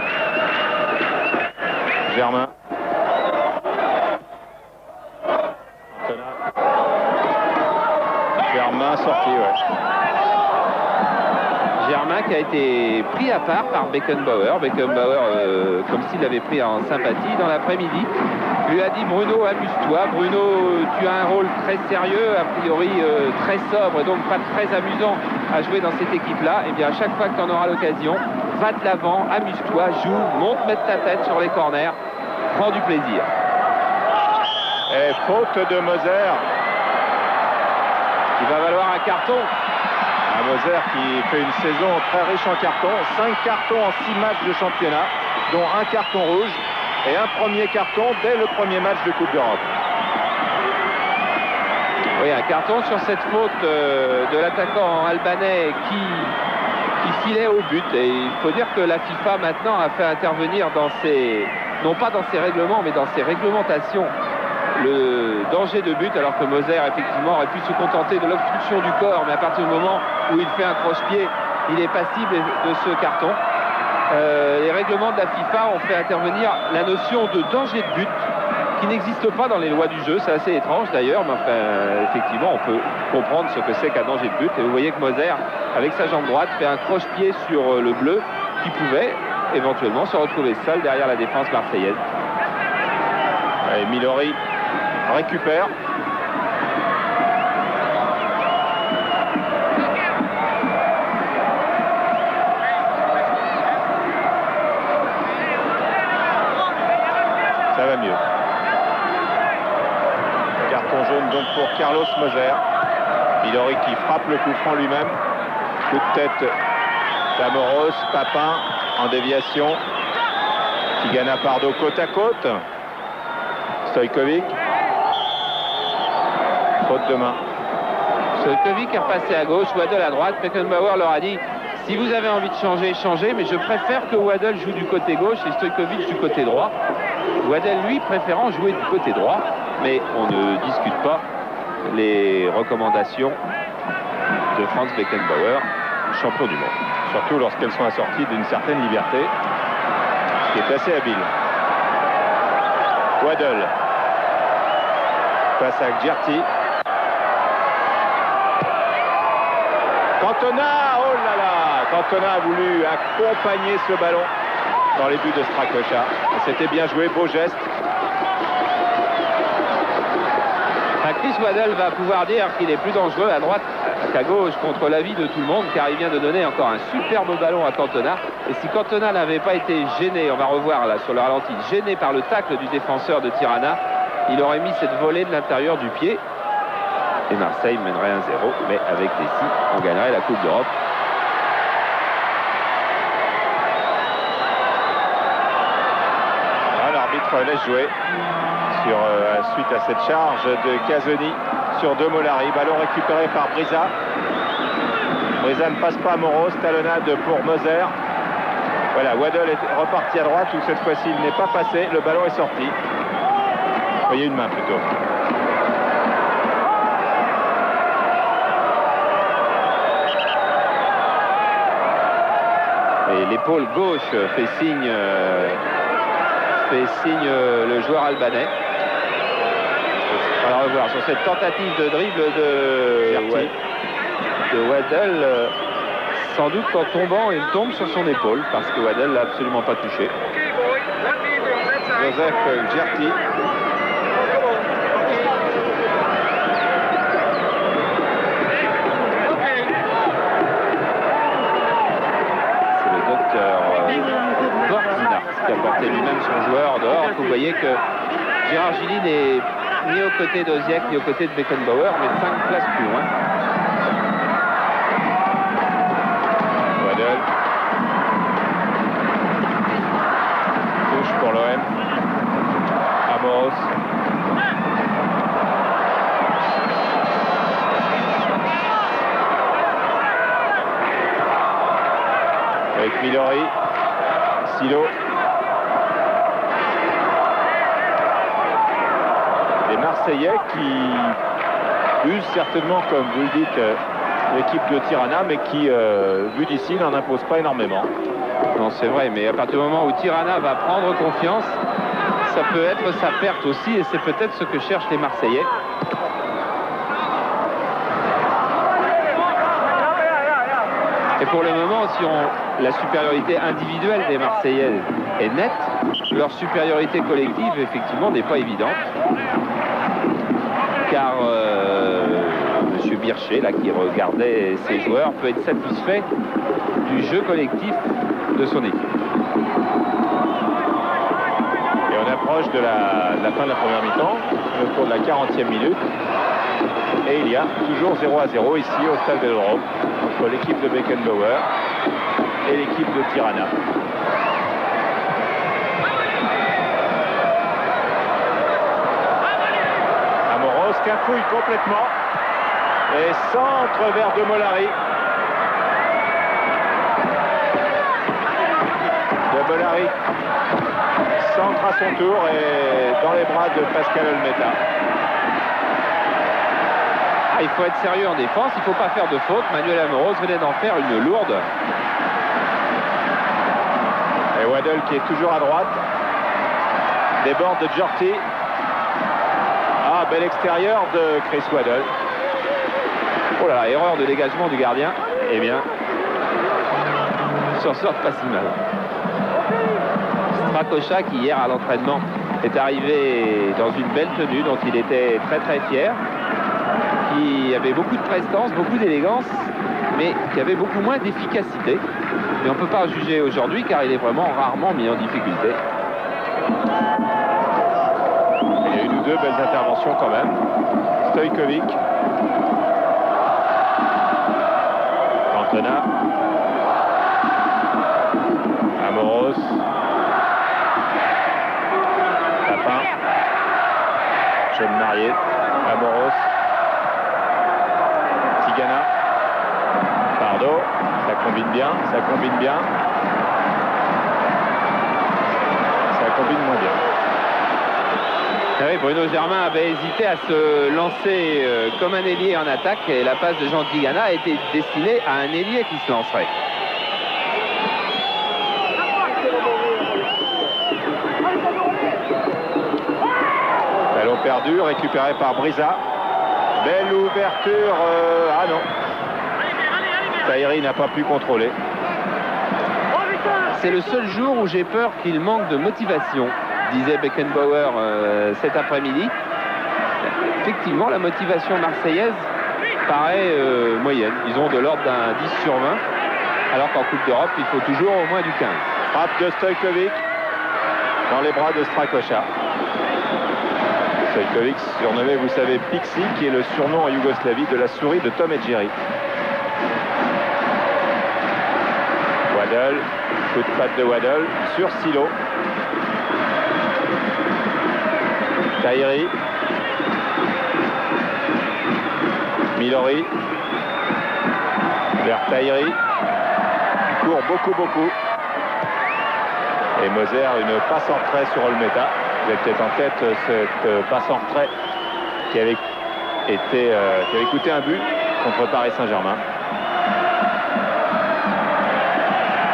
Germain. Germain sorti, ouais. Germain qui a été pris à part par Beckenbauer. Beckenbauer, comme s'il l'avait pris en sympathie dans l'après-midi, lui a dit: Bruno, amuse-toi. Bruno, tu as un rôle très sérieux, a priori très sobre, donc pas très amusant à jouer dans cette équipe-là. Et bien à chaque fois que tu en auras l'occasion, va de l'avant, amuse-toi, joue, monte mettre ta tête sur les corners, prends du plaisir. Et faute de Moser. Il va valoir un carton. Un Moser qui fait une saison très riche en cartons. 5 cartons en 6 matchs de championnat, dont un carton rouge et un premier carton dès le premier match de Coupe d'Europe. Oui, un carton sur cette faute de l'attaquant albanais qui filait au but. Et il faut dire que la FIFA maintenant a fait intervenir dans ses, non pas dans ses règlements, mais dans ses réglementations, le danger de but, alors que Moser effectivement aurait pu se contenter de l'obstruction du corps, mais à partir du moment où il fait un croche-pied, il est passible de ce carton. Les règlements de la FIFA ont fait intervenir la notion de danger de but qui n'existe pas dans les lois du jeu. C'est assez étrange d'ailleurs, mais enfin, effectivement on peut comprendre ce que c'est qu'un danger de but. Et vous voyez que Moser, avec sa jambe droite, fait un croche-pied sur le bleu qui pouvait éventuellement se retrouver seul derrière la défense marseillaise. Et Milori récupère. Ça va mieux. Carton jaune donc pour Carlos Moser. Milori qui frappe le coup franc lui-même. Coup de tête d'Amoros, Papin en déviation. Tigana Pardo côte à côte. Stojkovic. Faute de main. Stojkovic est repassé à gauche, Waddle à droite. Beckenbauer leur a dit: si vous avez envie de changer, changez, mais je préfère que Waddle joue du côté gauche et Stojkovic du côté droit. Waddle, lui, préférant jouer du côté droit, mais on ne discute pas les recommandations de Franz Beckenbauer, champion du monde. surtout lorsqu'elles sont assorties d'une certaine liberté, ce qui est assez habile. Waddle face à Gjerty. Cantona, oh là là, Cantona a voulu accompagner ce ballon dans les buts de Strakosha. C'était bien joué, beau geste. Chris Waddle va pouvoir dire qu'il est plus dangereux à droite qu'à gauche contre l'avis de tout le monde, car il vient de donner encore un superbe ballon à Cantona. Et si Cantona n'avait pas été gêné, on va revoir là sur le ralenti, gêné par le tacle du défenseur de Tirana, il aurait mis cette volée de l'intérieur du pied. Et Marseille mènerait 1-0, mais avec les 6, on gagnerait la Coupe d'Europe. L'arbitre laisse jouer sur, suite à cette charge de Casoni sur De Molari. Ballon récupéré par Brisa. Brisa ne passe pas à Moros. Talonnade pour Moser. Voilà, Waddle est reparti à droite où cette fois-ci il n'est pas passé. Le ballon est sorti. Voyez une main plutôt. Et l'épaule gauche fait signe le joueur albanais. On va revoir sur cette tentative de dribble de Waddle. Sans doute qu'en tombant, il tombe sur son épaule parce que Waddle l'a absolument pas touché. Joseph Gjerty. Bortina qui a porté lui-même son joueur dehors. Vous voyez que Gérard Gilly n'est ni aux côtés d'Oziek ni aux côtés de Beckenbauer, mais 5 places plus loin. Waddle. Touche pour l'OM. Amoros. Avec Milori. Silo. Les Marseillais qui usent certainement, comme vous le dites, l'équipe de Tirana, mais qui, vu d'ici, n'en impose pas énormément. Non, c'est vrai, mais à partir du moment où Tirana va prendre confiance, ça peut être sa perte aussi, et c'est peut-être ce que cherchent les Marseillais. Et pour le moment, si la supériorité individuelle des Marseillais est nette, leur supériorité collective, effectivement, n'est pas évidente. Car M. Bircher, là, qui regardait ses joueurs, peut être satisfait du jeu collectif de son équipe. Et on approche de la fin de la première mi-temps, au cours de la 40e minute. Et il y a toujours 0-0 ici au Stade Vélodrome entre l'équipe de Beckenbauer et l'équipe de Tirana. Amoros cafouille complètement et centre vers De Molari. De Molari centre à son tour et dans les bras de Pascal Olmeta. Il faut être sérieux en défense, il ne faut pas faire de faute. Manuel Amoros venait d'en faire une lourde. Et Waddle qui est toujours à droite. Déborde de Gjerty. Ah, bel extérieur de Chris Waddle. Oh là là, erreur de dégagement du gardien. Eh bien, il s'en sort pas si mal. Strakosha qui hier à l'entraînement est arrivé dans une belle tenue dont il était très très fier. Qui avait beaucoup de prestance, beaucoup d'élégance, mais qui avait beaucoup moins d'efficacité. Mais on ne peut pas juger aujourd'hui car il est vraiment rarement mis en difficulté. Il y a une ou deux belles interventions quand même. Stojkovic. Cantona. Amoros. Papin. Jeune marié. Amoros. Tigana. Pardo. Ça combine bien. Ça combine bien. Ça combine moins bien. Oui, Bruno Germain avait hésité à se lancer comme un ailier en attaque et la passe de Jean Tigana a été destinée à un ailier qui se lancerait. perdu, récupéré par Brisa. Belle ouverture. Ah non. Tahiri n'a pas pu contrôler. C'est le seul jour où j'ai peur qu'il manque de motivation, disait Beckenbauer cet après-midi. Effectivement, la motivation marseillaise paraît moyenne. Ils ont de l'ordre d'un 10 sur 20, alors qu'en Coupe d'Europe, il faut toujours au moins du 15. Frappe de Stojkovic dans les bras de Strakoša. Stojkovic, surnommé, vous savez, Pixie, qui est le surnom en Yougoslavie de la souris de Tom et Jerry. Waddle, coup de patte de Waddle sur Silo. Tahiri. Milori. Vers Tahiri. Il court beaucoup. Et Moser, une passe en retrait sur Olmeta. Vous avez peut-être en tête cette passe en retrait qui avait coûté un but contre Paris Saint-Germain.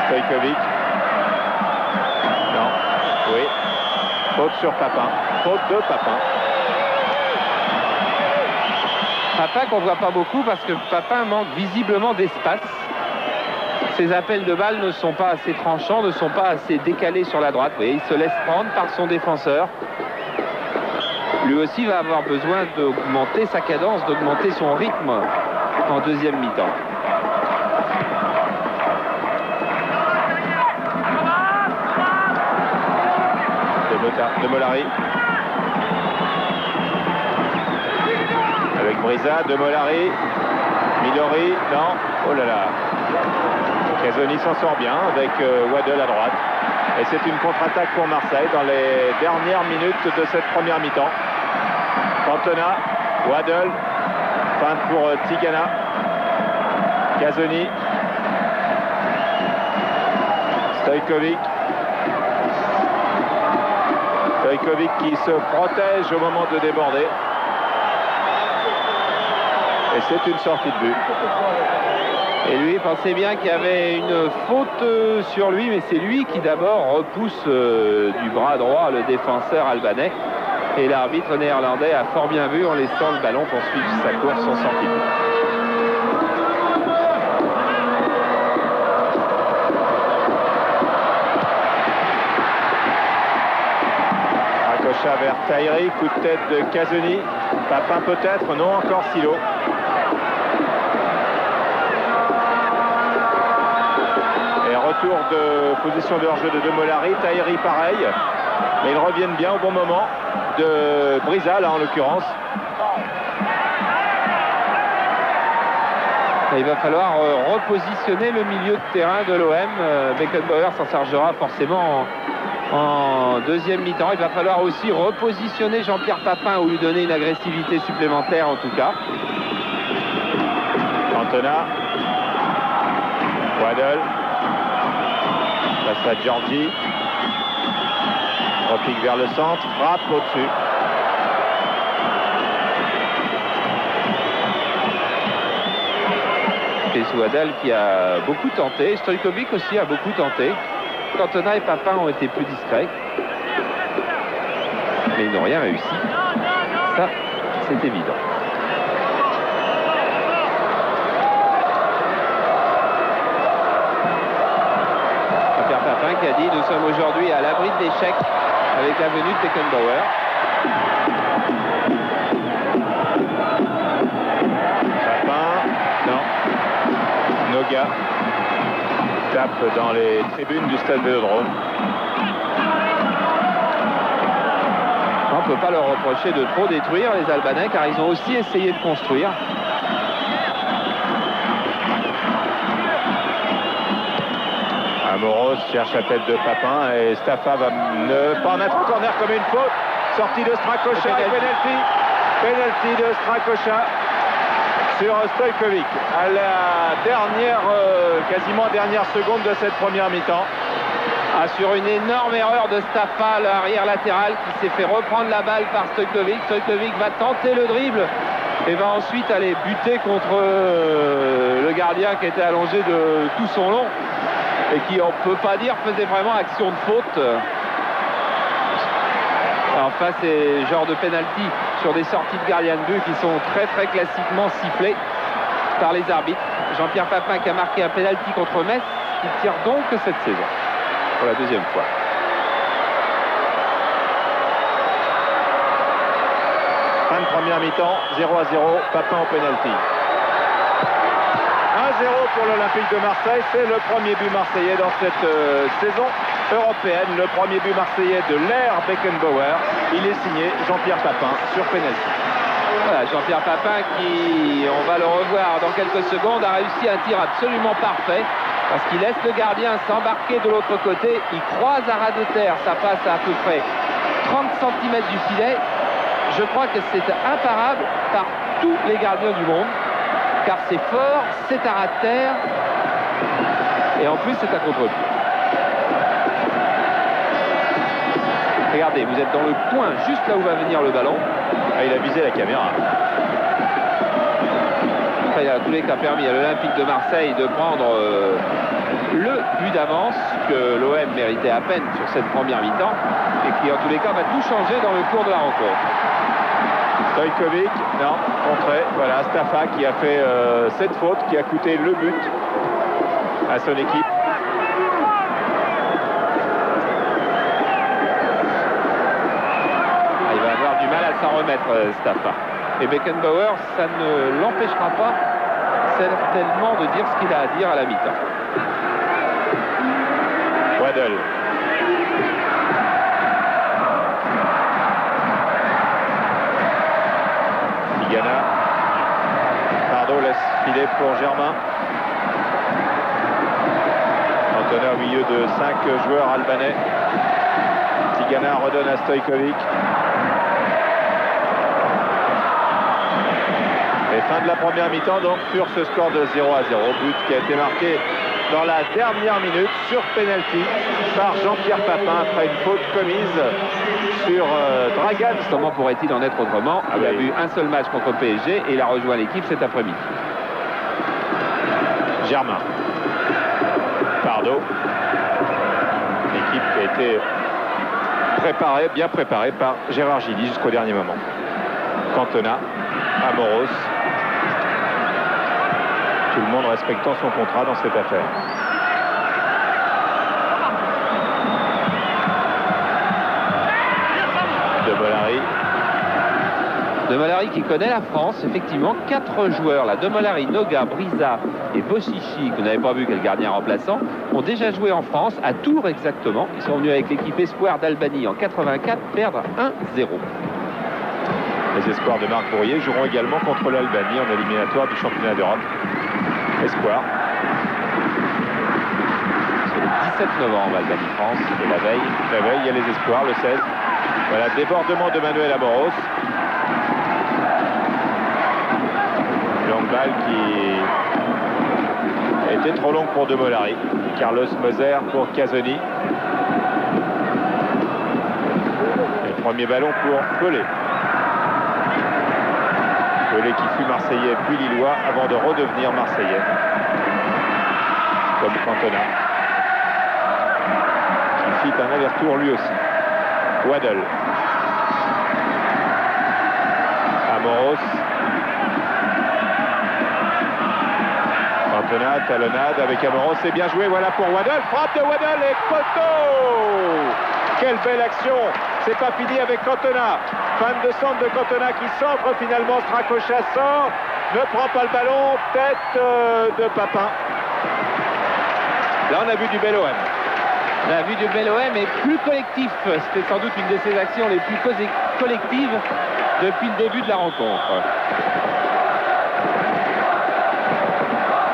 Stojkovic. Non. Oui. Faute sur Papin. Faute de Papin. Papin qu'on ne voit pas beaucoup parce que Papin manque visiblement d'espace. Ses appels de balles ne sont pas assez tranchants, ne sont pas assez décalés sur la droite. Vous voyez, il se laisse prendre par son défenseur. Lui aussi va avoir besoin d'augmenter sa cadence, d'augmenter son rythme en deuxième mi-temps. De Molari. Avec Brisa, de Molari. Milori, non. Oh là là. Casoni s'en sort bien avec Waddle à droite. Et c'est une contre-attaque pour Marseille dans les dernières minutes de cette première mi-temps. Cantona, Waddle, feinte pour Tigana. Casoni. Stojkovic. Stojkovic qui se protège au moment de déborder. Et c'est une sortie de but. Et lui pensait bien qu'il y avait une faute sur lui, mais c'est lui qui d'abord repousse du bras droit le défenseur albanais. Et l'arbitre néerlandais a fort bien vu en laissant le ballon poursuivre sa course en sortie de but. Strakoša vers Tahiri, coup de tête de Casoni. Papin peut-être, non, encore Silo. Retour de position de hors-jeu de Molari. Tahiri pareil, mais ils reviennent bien au bon moment de Brisa là en l'occurrence. Il va falloir repositionner le milieu de terrain de l'OM. Beckenbauer s'en chargera forcément en deuxième mi-temps. Il va falloir aussi repositionner Jean-Pierre Papin ou lui donner une agressivité supplémentaire en tout cas. Cantona. Waddle. Passe à Giorgi. Repique vers le centre. Frappe au-dessus. Et Waddle qui a beaucoup tenté. Stojkovic aussi a beaucoup tenté. Cantona et Papin ont été plus discrets. Mais ils n'ont rien réussi. Ça, c'est évident. Papin qui a dit: nous sommes aujourd'hui à l'abri de l'échec avec la venue de Beckenbauer. Papin, non. Noga tape dans les tribunes du stade Vélodrome. On ne peut pas leur reprocher de trop détruire les Albanais car ils ont aussi essayé de construire. Moros cherche la tête de Papin et Staffa va ne pas en mettre en corner comme une faute. Sortie de Strakoša et penalty. Penalty de Strakoša sur Stojkovic à la dernière, quasiment dernière seconde de cette première mi-temps. Sur une énorme erreur de Staffa, l'arrière latéral qui s'est fait reprendre la balle par Stojkovic. Stojkovic va tenter le dribble et va ensuite aller buter contre le gardien qui était allongé de tout son long. Et qui, on ne peut pas dire, faisait vraiment action de faute. Alors enfin, c'est le genre de penalty sur des sorties de gardien de but qui sont très classiquement sifflés par les arbitres. Jean-Pierre Papin qui a marqué un penalty contre Metz, qui tire donc cette saison pour la deuxième fois. Fin de première mi-temps, 0-0, Papin au penalty. 1-0 pour l'Olympique de Marseille, c'est le premier but marseillais dans cette saison européenne, le premier but marseillais de l'ère Beckenbauer. Il est signé Jean-Pierre Papin sur penalty. Voilà, Jean-Pierre Papin qui, on va le revoir dans quelques secondes, a réussi un tir absolument parfait parce qu'il laisse le gardien s'embarquer de l'autre côté, il croise à ras de terre, ça passe à peu près 30 cm du filet. Je crois que c'est imparable par tous les gardiens du monde, car c'est fort, c'est à ras de terre, et en plus c'est à contre-pied. Regardez, vous êtes dans le coin, juste là où va venir le ballon. Ah, il a visé la caméra. Enfin, il a tous les cas permis à l'Olympique de Marseille de prendre le but d'avance que l'OM méritait à peine sur cette première mi-temps, et qui en tous les cas va tout changer dans le cours de la rencontre. Stojkovic, non, contré. Voilà, Staffa qui a fait cette faute qui a coûté le but à son équipe. Ah, il va avoir du mal à s'en remettre, Staffa. Et Beckenbauer, ça ne l'empêchera pas certainement de dire ce qu'il a à dire à la mi-temps. Waddle. Tigana. Pardo laisse filer pour Germain. Cantona au milieu de 5 joueurs albanais. Tigana redonne à Stojkovic. Et fin de la première mi-temps donc sur ce score de 0-0. But qui a été marqué dans la dernière minute sur penalty par Jean-Pierre Papin après une faute commise sur Dragan. Comment pourrait-il en être autrement? Il a vu un seul match contre PSG et il a rejoint l'équipe cet après-midi. Germain. Pardo. L'équipe qui a été préparée, bien préparée par Gérard Gilly jusqu'au dernier moment. Cantona. Amoros. Tout le monde respectant son contrat dans cette affaire. De Molari qui connaît la France, effectivement, 4 joueurs, là, De Molari, Noga, Brisa et Boschichi, que vous n'avez pas vu quel gardien remplaçant, ont déjà joué en France, à Tours exactement. Ils sont venus avec l'équipe Espoir d'Albanie en 84, perdre 1-0. Les espoirs de Marc Bourrier joueront également contre l'Albanie en éliminatoire du championnat d'Europe. Espoir. C'est le 17 novembre, Albanie-France, et la veille. La veille, il y a les espoirs, le 16. Voilà, débordement de Manuel Amoros. Longue balle qui était trop longue pour De Molari. Carlos Moser pour Casoni. Et premier ballon pour Pelé. Pelé qui fut Marseillais puis Lillois avant de redevenir Marseillais. Comme Cantona. Qui fit un aller-retour lui aussi. Waddle. Amoros. Cantona, talonnade avec Amoros. C'est bien joué, voilà pour Waddle. Frappe de Waddle et poteau. Quelle belle action. C'est pas fini avec Cantona. Fin de centre de Cantona qui centre finalement. Strakosha sort. Ne prend pas le ballon. Tête de Papin. Là on a vu du bel OM. On a vu du bel OM et plus collectif. C'était sans doute une de ses actions les plus collectives depuis le début de la rencontre.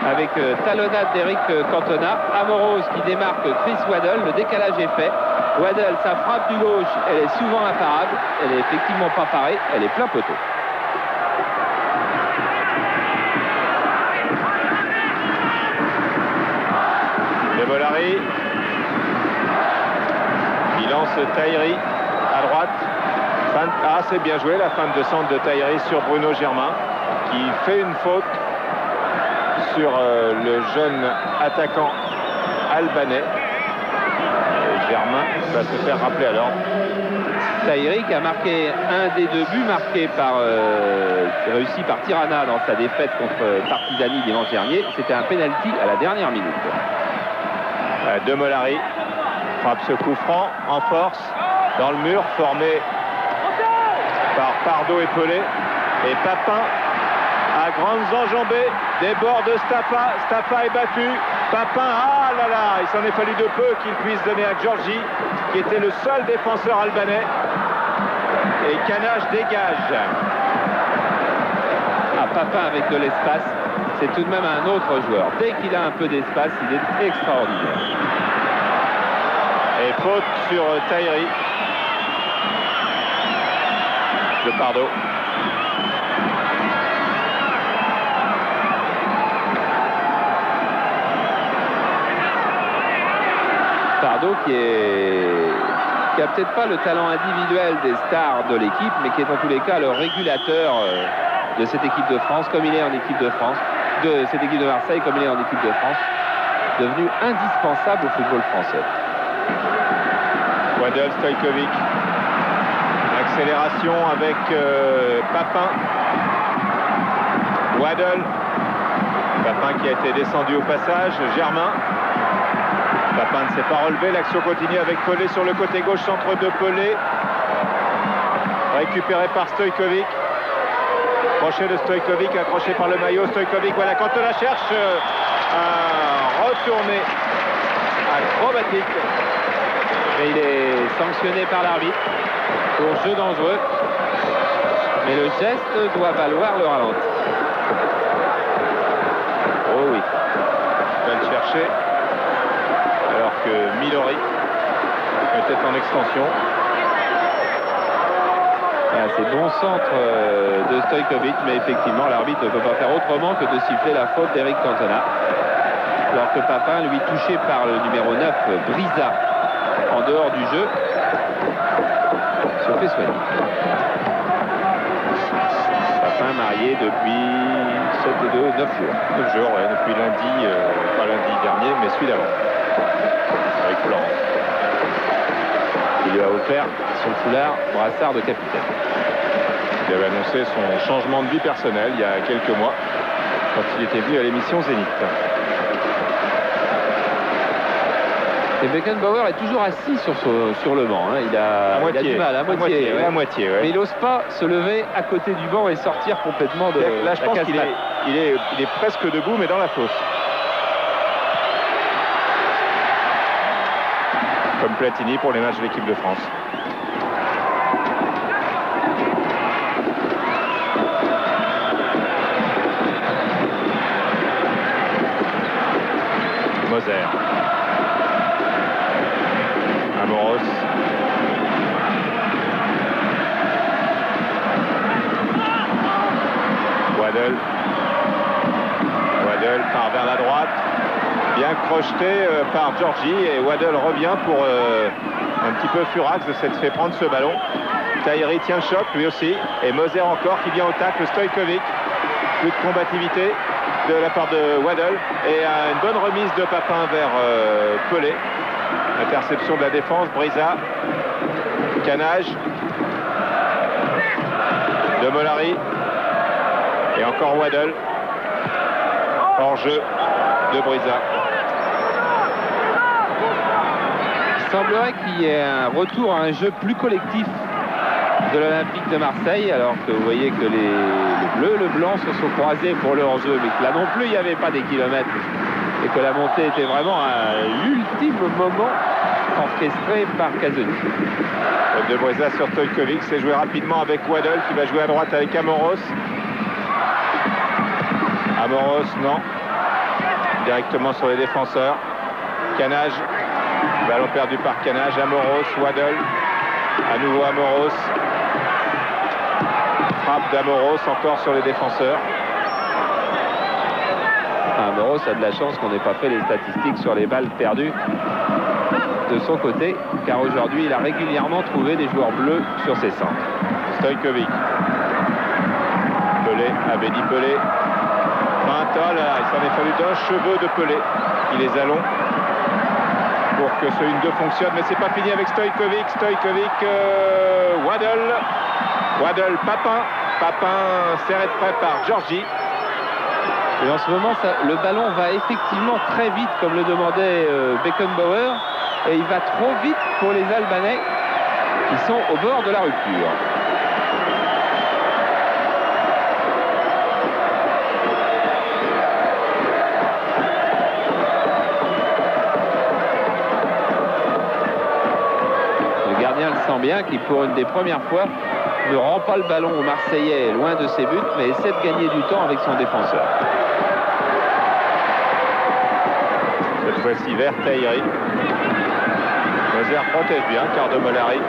Avec talonnade d'Eric Cantona, Amoros qui démarque Chris Waddle, le décalage est fait. Waddle, sa frappe du gauche, elle est souvent imparable, elle est effectivement pas parée, elle est plein poteau. De Molari. Il lance Tahiri à droite. Ah, c'est bien joué, la fin de centre de Tahiri sur Bruno Germain qui fait une faute sur le jeune attaquant albanais. Et Germain va se faire rappeler à l'ordre. Tahiri qui a marqué un des 2 buts marqués par réussi par Tirana dans sa défaite contre Partizani dimanche dernier. C'était un penalty à la dernière minute. De Molari frappe ce coup franc en force dans le mur formé par Pardo et Pelé. Et Papin à grandes enjambées déborde Stapa. Stapa est battu. Papin, ah là là, il s'en est fallu de peu qu'il puisse donner à Giorgi, qui était le seul défenseur albanais. Et Canage dégage. Ah, Papin avec de l'espace, c'est tout de même un autre joueur. Dès qu'il a un peu d'espace, il est extraordinaire. Et faute sur Tahiri de Pardo. Pardo qui a peut-être pas le talent individuel des stars de l'équipe, mais qui est en tous les cas le régulateur de cette équipe de France, comme il est en équipe de France, de cette équipe de Marseille, comme il est en équipe de France, devenu indispensable au football français. Waddle, Stojkovic. Accélération avec Papin. Waddle. Papin qui a été descendu au passage. Germain. Papin ne s'est pas relevé. L'action continue avec Pelé sur le côté gauche. Centre de Pelé. Récupéré par Stojkovic. Crochet de Stojkovic. Accroché par le maillot. Stojkovic. Voilà, quand on la cherche. Un retourné acrobatique. Et il est sanctionné par l'arbitre pour jeu dangereux. Mais le geste doit valoir le ralenti. Oh oui. Il va le chercher. Alors que Milori peut-être en extension. C'est bon centre de Stojkovic, mais effectivement l'arbitre ne peut pas faire autrement que de siffler la faute d'Eric Cantona. Alors que Papin, lui, touché par le numéro 9, Brisa, en dehors du jeu, se fait soigner. Papin marié depuis 9 jours. 9 jours, ouais, depuis lundi, pas lundi dernier, mais celui d'avant. Avec Florence. Il lui a offert son foulard brassard de capitaine. Il avait annoncé son changement de vie personnelle il y a quelques mois, quand il était venu à l'émission Zénith. Et Beckenbauer est toujours assis sur le banc. Hein. Il a du mal, à moitié. À moitié, ouais. Mais il n'ose pas se lever à côté du banc et sortir complètement de là, je pense la qu'il est presque debout, mais dans la fosse. Comme Platini pour les matchs de l'équipe de France. Moser. Amoros. Waddle. Waddle part vers la droite. Bien crocheté par Giorgi et Waddle revient pour un petit peu furax de s'être fait prendre ce ballon. Tahiri tient le choc lui aussi. Et Moser encore qui vient au tacle. Stojkovic. Plus de combativité de la part de Waddle. Et une bonne remise de Papin vers Pelé. Interception de la défense. Brisa. Canage. De Molari. Et encore Waddle. Hors jeu de Brisa. Il semblerait qu'il y ait un retour à un jeu plus collectif de l'Olympique de Marseille, alors que vous voyez que le bleu et le blanc se sont croisés pour le hors-jeu, mais que là non plus il n'y avait pas des kilomètres et que la montée était vraiment à l'ultime moment orchestré par Casoni. De Brisa sur Stojkovic, c'est joué rapidement avec Waddle qui va jouer à droite avec Amoros. Amoros, non. Directement sur les défenseurs. Canage. Ballon perdu par Canage. Amoros, Waddle. À nouveau Amoros. Frappe d'Amoros encore sur les défenseurs. Amoros a de la chance qu'on n'ait pas fait les statistiques sur les balles perdues de son côté, car aujourd'hui il a régulièrement trouvé des joueurs bleus sur ses centres. Stojkovic. Pelé, avait dit Pelé. Il s'en est fallu d'un cheveu de Pelé. Il les allons pour que ce 1-2 fonctionne, mais c'est pas fini avec Stojkovic. Stojkovic, Waddle, Papin serré de près par Georgie. Et en ce moment, le ballon va effectivement très vite, comme le demandait Beckenbauer. Et il va trop vite pour les Albanais qui sont au bord de la rupture. Le gardien le sent bien, qui pour une des premières fois ne rend pas le ballon aux Marseillais loin de ses buts, mais essaie de gagner du temps avec son défenseur. Cette fois-ci vers Tahiri. Moser protège bien, car De Molari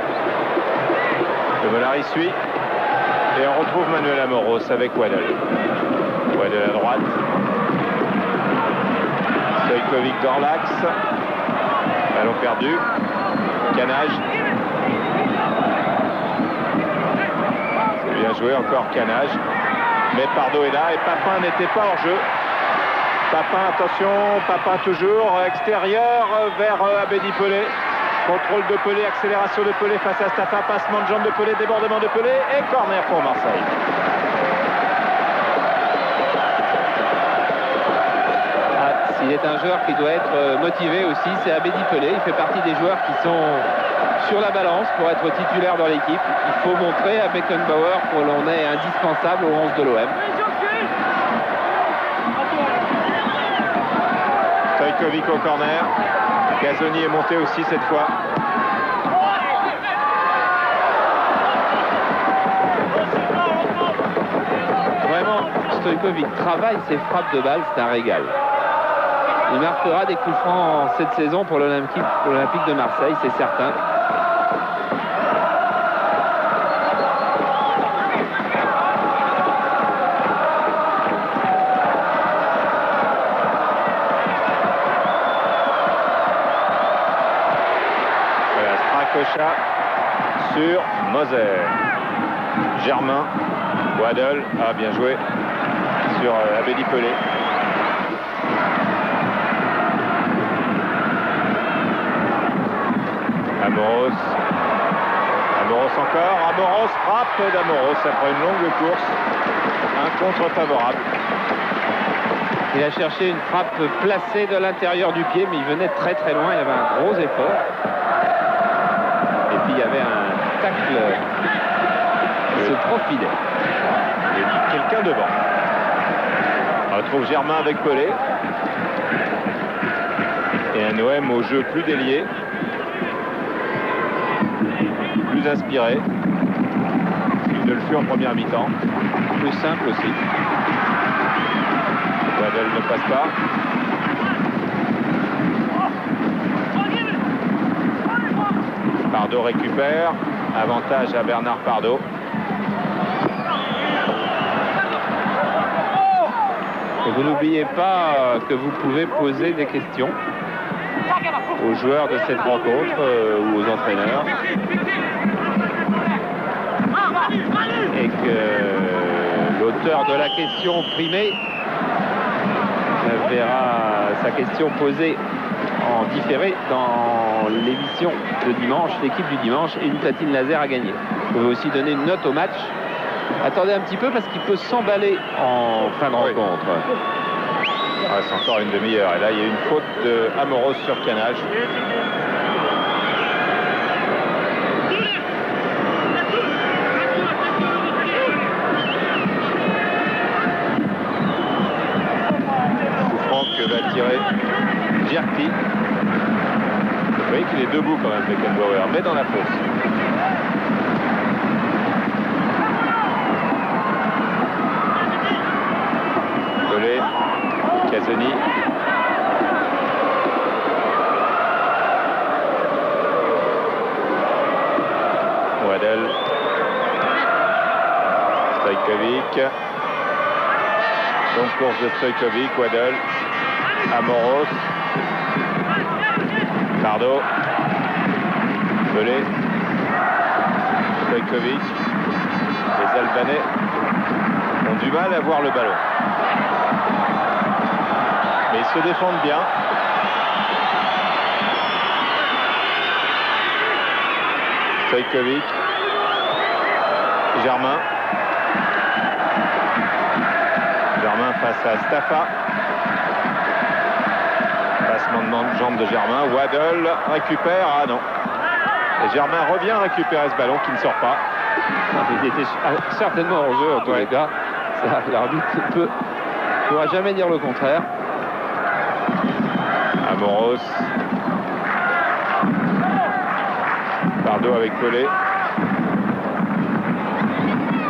suit. Et on retrouve Manuel Amoros avec Waddle. Waddle à droite. Stojkovic dans l'axe. Ballon perdu. Canage. Bien joué, encore Canage. Mais Pardo est là et Papin n'était pas hors jeu. Papin, attention, Papin toujours, extérieur vers Abedi Pelé. Contrôle de Pelé, accélération de Pelé face à Staffa, passement de jambe de Pelé, débordement de Pelé et corner pour Marseille. S'il est un joueur qui doit être motivé aussi, c'est Abedi Pelé. Il fait partie des joueurs qui sont sur la balance pour être titulaire dans l'équipe. Il faut montrer à Beckenbauer que l'on est indispensable au 11 de l'OM. Stojkovic au corner. Gazoni est monté aussi cette fois. Vraiment, Stojkovic travaille ses frappes de balle, c'est un régal. Il marquera des coups francs cette saison pour l'Olympique de Marseille, c'est certain. Stracocha sur Moser. Germain, Waddle, bien joué sur Abedi Pelé. Amoros encore, Amoros frappe d'Amoros après une longue course, un contre favorable. Il a cherché une frappe placée de l'intérieur du pied, mais il venait très très loin, il y avait un gros effort. Et puis il y avait un tacle qui se profilait. Et quelqu'un devant. On retrouve Germain avec Pelé. Et un OM au jeu plus délié. Plus inspiré. Il ne le fut en première mi-temps. Plus simple aussi. Waddle ne passe pas. Pardo récupère. Avantage à Bernard Pardo. Et vous n'oubliez pas que vous pouvez poser des questions aux joueurs de cette rencontre ou aux entraîneurs. Et que l'auteur de la question primée verra sa question posée en différé dans l'émission de dimanche, l'équipe du dimanche, et une platine laser à gagner. Vous pouvez aussi donner une note au match. Attendez un petit peu parce qu'il peut s'emballer en fin de rencontre. Il reste encore une demi-heure. Et là, il y a une faute de Amoros sur Canage. Coup franc que va tirer Gerti. Vous voyez qu'il est debout quand même, Beckenbauer, mais dans la fosse. Pelé, Casoni. Waddle. Stojkovic. Donc course de Stojkovic, Waddle. Amoros. Pardo. Pelé. Stojkovic. Les Albanais ont du mal à voir le ballon. Mais ils se défendent bien. Stojkovic. Germain. Germain face à Staffa. Passement de jambe de Germain. Waddle récupère. Ah non. Et Germain revient récupérer ce ballon qui ne sort pas. Il était certainement en jeu en tous les cas. L'arbitre ne pourra jamais dire le contraire. Amoros. Pardo avec Pelé.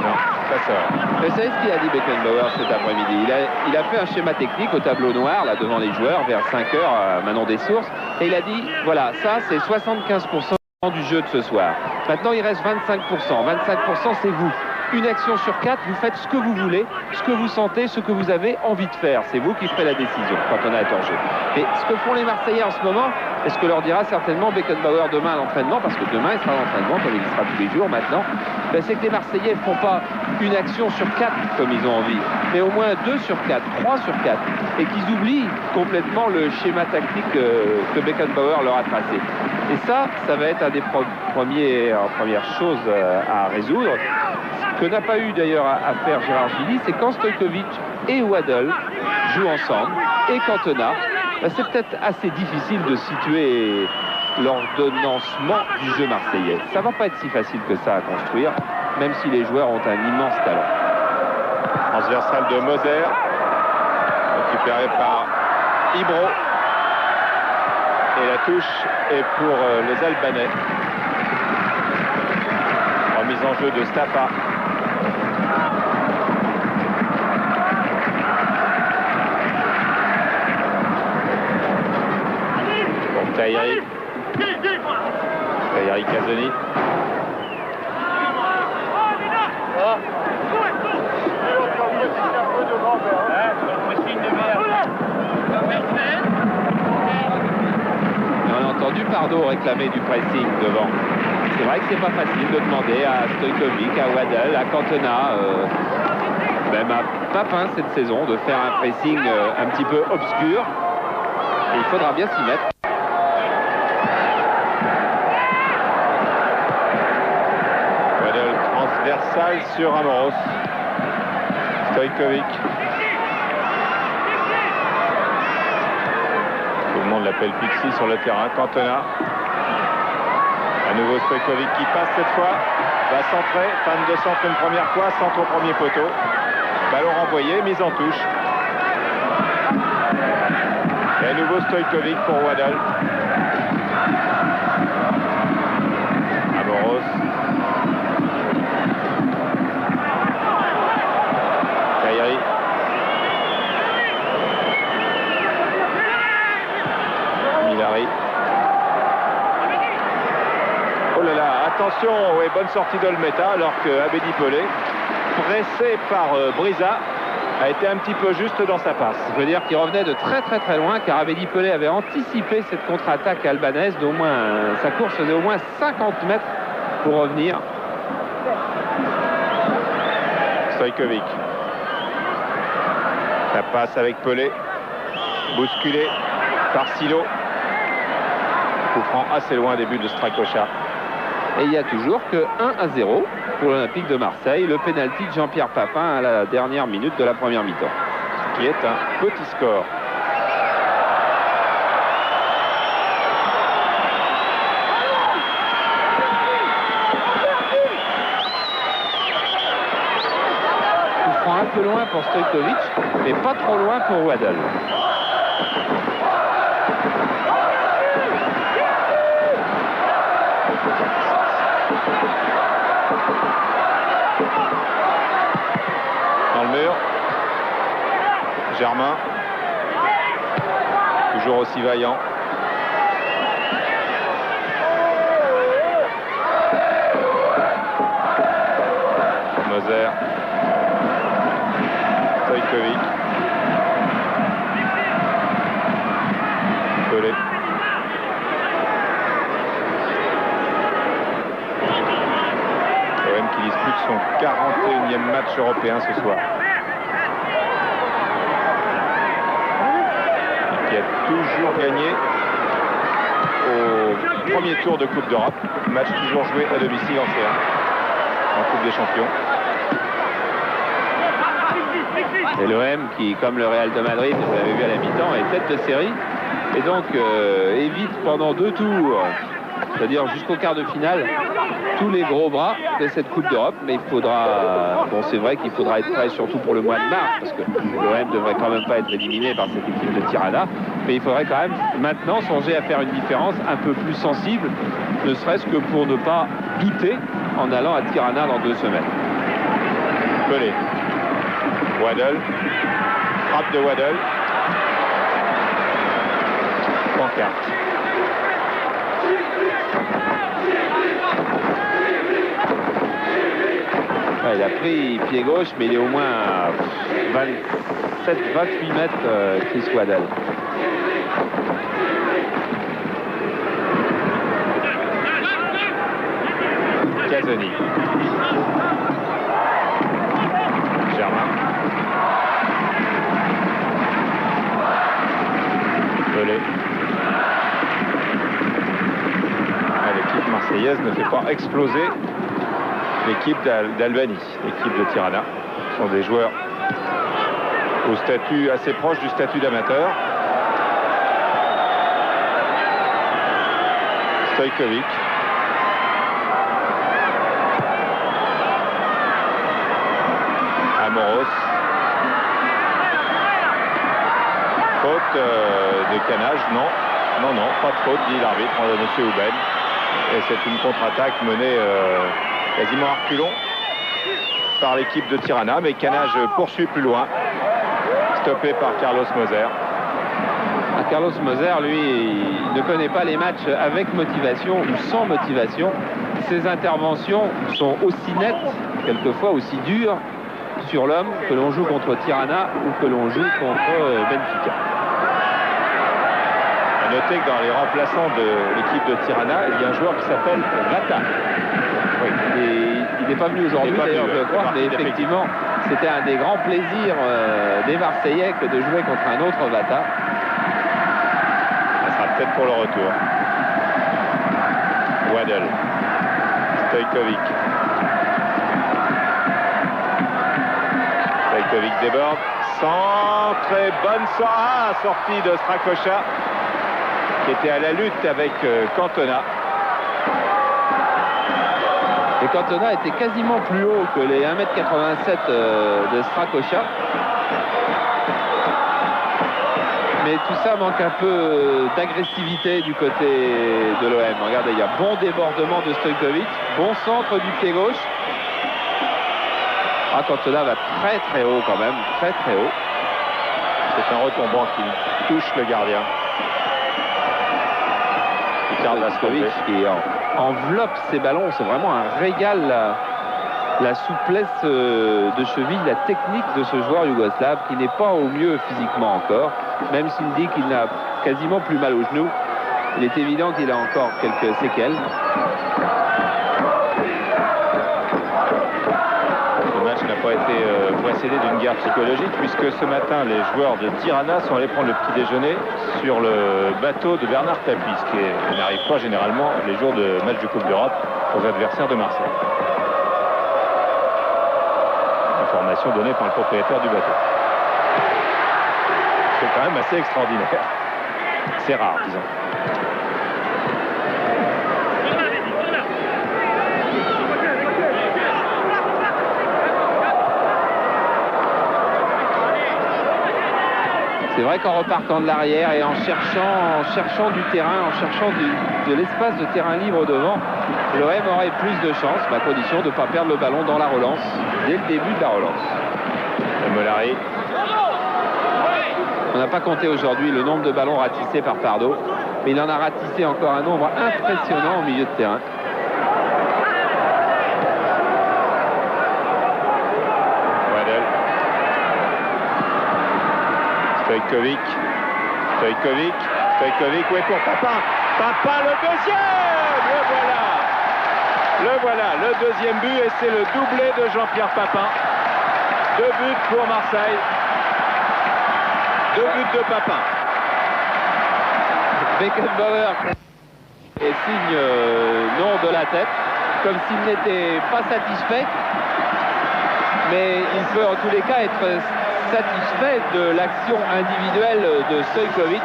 Non, ça sort. Vous savez ce qu'il a dit Beckenbauer cet après-midi? Il a fait un schéma technique au tableau noir, là, devant les joueurs, vers 5 heures, à Manon des Sources. Et il a dit, voilà, ça, c'est 75% du jeu de ce soir. Maintenant, il reste 25%. 25%, c'est vous. Une action sur 4, vous faites ce que vous voulez, ce que vous sentez, ce que vous avez envie de faire. C'est vous qui ferez la décision quand on est hors jeu. Et ce que font les Marseillais en ce moment, est ce que leur dira certainement Beckenbauer demain à l'entraînement, parce que demain il sera à l'entraînement comme il sera tous les jours maintenant, ben c'est que les Marseillais ne font pas une action sur 4 comme ils ont envie, mais au moins 2 sur 4, 3 sur 4, et qu'ils oublient complètement le schéma tactique que Beckenbauer leur a tracé. Et ça va être un des premières choses à résoudre. Ce que n'a pas eu d'ailleurs à faire Gérard Gilly, c'est quand Stojkovic et Waddle jouent ensemble, et Cantona, ben c'est peut-être assez difficile de situer l'ordonnancement du jeu marseillais. Ça va pas être si facile que ça à construire, même si les joueurs ont un immense talent. Transversal de Moser, récupéré par Ibro. Et la touche est pour les Albanais. Remise en jeu de Staffa. Pour Tahiri. Tahiri Kazoni. On a entendu Pardo réclamer du pressing devant. C'est vrai que c'est pas facile de demander à Stojkovic, à Waddle, à Cantona, même à Papin cette saison, de faire un pressing un petit peu obscur. Et il faudra bien s'y mettre. Waddle transversal sur Amoros. Stojkovic. Tout le monde l'appelle Pixie sur le terrain. Cantona. À nouveau Stojkovic qui passe cette fois. Va centrer. Fan de centre une première fois. Centre au premier poteau. Ballon renvoyé. Mise en touche. Et à nouveau Stojkovic pour Waddle. Amoros. Tahiri. Milari. Oh là là, attention, oui, bonne sortie d'Olmeta, alors que Abedi Pelé, pressé par Brisa, a été un petit peu juste dans sa passe. Je veux dire qu'il revenait de très loin, car Abedi Pelé avait anticipé cette contre-attaque albanaise d'au moins, sa course faisait au moins 50 mètres pour revenir. Stojkovic. Ça passe avec Pelé. Bousculé par Silo. Coup franc assez loin, début de Strakosha. Et il y a toujours que 1-0 pour l'Olympique de Marseille. Le pénalty de Jean-Pierre Papin à la dernière minute de la première mi-temps. Qui est un petit score. Coup franc un peu loin pour Stojkovic, mais pas trop loin pour Waddle. Dans le mur. Germain. Toujours aussi vaillant. Moser. Stojkovic. Pelé. OM qui dispute son 41e match européen ce soir. Et qui a toujours gagné au premier tour de Coupe d'Europe. Match toujours joué à domicile en C1. En Coupe des Champions. Et l'OM qui, comme le Real de Madrid, vous l'avez vu à la mi-temps, est tête de série et donc évite pendant 2 tours, c'est-à-dire jusqu'au quart de finale, tous les gros bras de cette Coupe d'Europe. Mais il faudra, bon, c'est vrai qu'il faudra être prêt surtout pour le mois de mars, parce que l'OM devrait quand même pas être éliminé par cette équipe de Tirana, mais il faudrait quand même maintenant songer à faire une différence un peu plus sensible, ne serait-ce que pour ne pas douter en allant à Tirana dans 2 semaines. Pelé. Waddle. Frappe de Waddle. Pancarte. Ouais, il a pris pied gauche, mais il est au moins à 27-28 mètres, Chris Waddle. Casoni. Germain. Pelé. L'équipe marseillaise ne fait pas exploser l'équipe d'Albanie, l'équipe de Tirana. Ce sont des joueurs au statut assez proche du statut d'amateur. Stojkovic. Amoros. Faute de Canage, non. Non, non, pas de faute, dit l'arbitre, monsieur Houben. Et c'est une contre-attaque menée quasiment à reculons par l'équipe de Tirana, mais Canage poursuit plus loin, stoppé par Carlos Moser. Carlos Moser, lui, il ne connaît pas les matchs avec motivation ou sans motivation. Ses interventions sont aussi nettes, quelquefois aussi dures, sur l'homme que l'on joue contre Tirana ou que l'on joue contre Benfica. À noter que dans les remplaçants de l'équipe de Tirana, il y a un joueur qui s'appelle Vata. Oui, il n'est pas venu aujourd'hui d'ailleurs, je crois, mais effectivement, c'était un des grands plaisirs des Marseillais que de jouer contre un autre Vata. Ça sera peut-être pour le retour. Waddle. Stojkovic. Stojkovic déborde. Centre et bonne sortie de Strakosha, qui était à la lutte avec Cantona. Et Cantona était quasiment plus haut que les 1m87 de Strakosha. Mais tout ça manque un peu d'agressivité du côté de l'OM. Regardez, il y a bon débordement de Stojkovic, bon centre du pied gauche. Ah, Cantona va très très haut quand même, très très haut. C'est un retombant qui touche le gardien. Stojkovic qui enveloppe ses ballons, c'est vraiment un régal, la souplesse de cheville, la technique de ce joueur yougoslave qui n'est pas au mieux physiquement encore, même s'il dit qu'il n'a quasiment plus mal au genou. Il est évident qu'il a encore quelques séquelles. Le match n'a pas été précédé d'une guerre psychologique, puisque ce matin les joueurs de Tirana sont allés prendre le petit déjeuner sur le bateau de Bernard Tapie, ce qui n'arrive pas généralement les jours de match de Coupe d'Europe aux adversaires de Marseille. Information donnée par le propriétaire du bateau. C'est quand même assez extraordinaire. C'est rare, disons. C'est vrai qu'en repartant de l'arrière et en cherchant du terrain, en cherchant de l'espace de terrain libre devant, l'OM aurait plus de chance, à condition de ne pas perdre le ballon dans la relance, dès le début de la relance. Molari. On n'a pas compté aujourd'hui le nombre de ballons ratissés par Pardo, mais il en a ratissé encore un nombre impressionnant au milieu de terrain. Stojkovic, oui pour Papin. Papin le deuxième, le voilà, le deuxième but et c'est le doublé de Jean-Pierre Papin. 2 buts pour Marseille, 2 buts de Papin. Beckenbauer et signe non de la tête. comme s'il n'était pas satisfait. Mais il peut en tous les cas être satisfait de l'action individuelle de Stojkovic,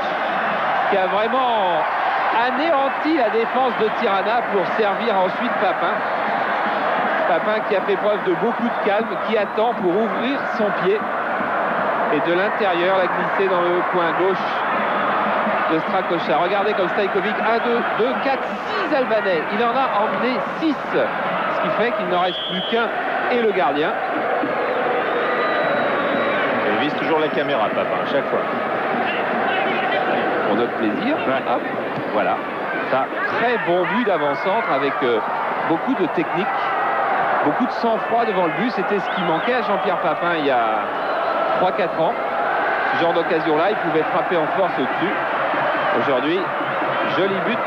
qui a vraiment anéanti la défense de Tirana pour servir ensuite Papin. Papin qui a fait preuve de beaucoup de calme, qui attend pour ouvrir son pied. Et de l'intérieur, la glisser dans le coin gauche de Strakosha. Regardez comme Stojkovic, 1, 2, 2, 4, 6 Albanais. Il en a emmené 6. Ce qui fait qu'il n'en reste plus qu'un et le gardien. Il vise toujours la caméra, Papin, à chaque fois. Pour notre plaisir. Ouais. Hop, voilà. Ça, très bon but d'avant-centre avec beaucoup de technique, beaucoup de sang-froid devant le but. C'était ce qui manquait à Jean-Pierre Papin il y a 3-4 ans. Ce genre d'occasion-là, il pouvait frapper en force au-dessus. Aujourd'hui, joli but.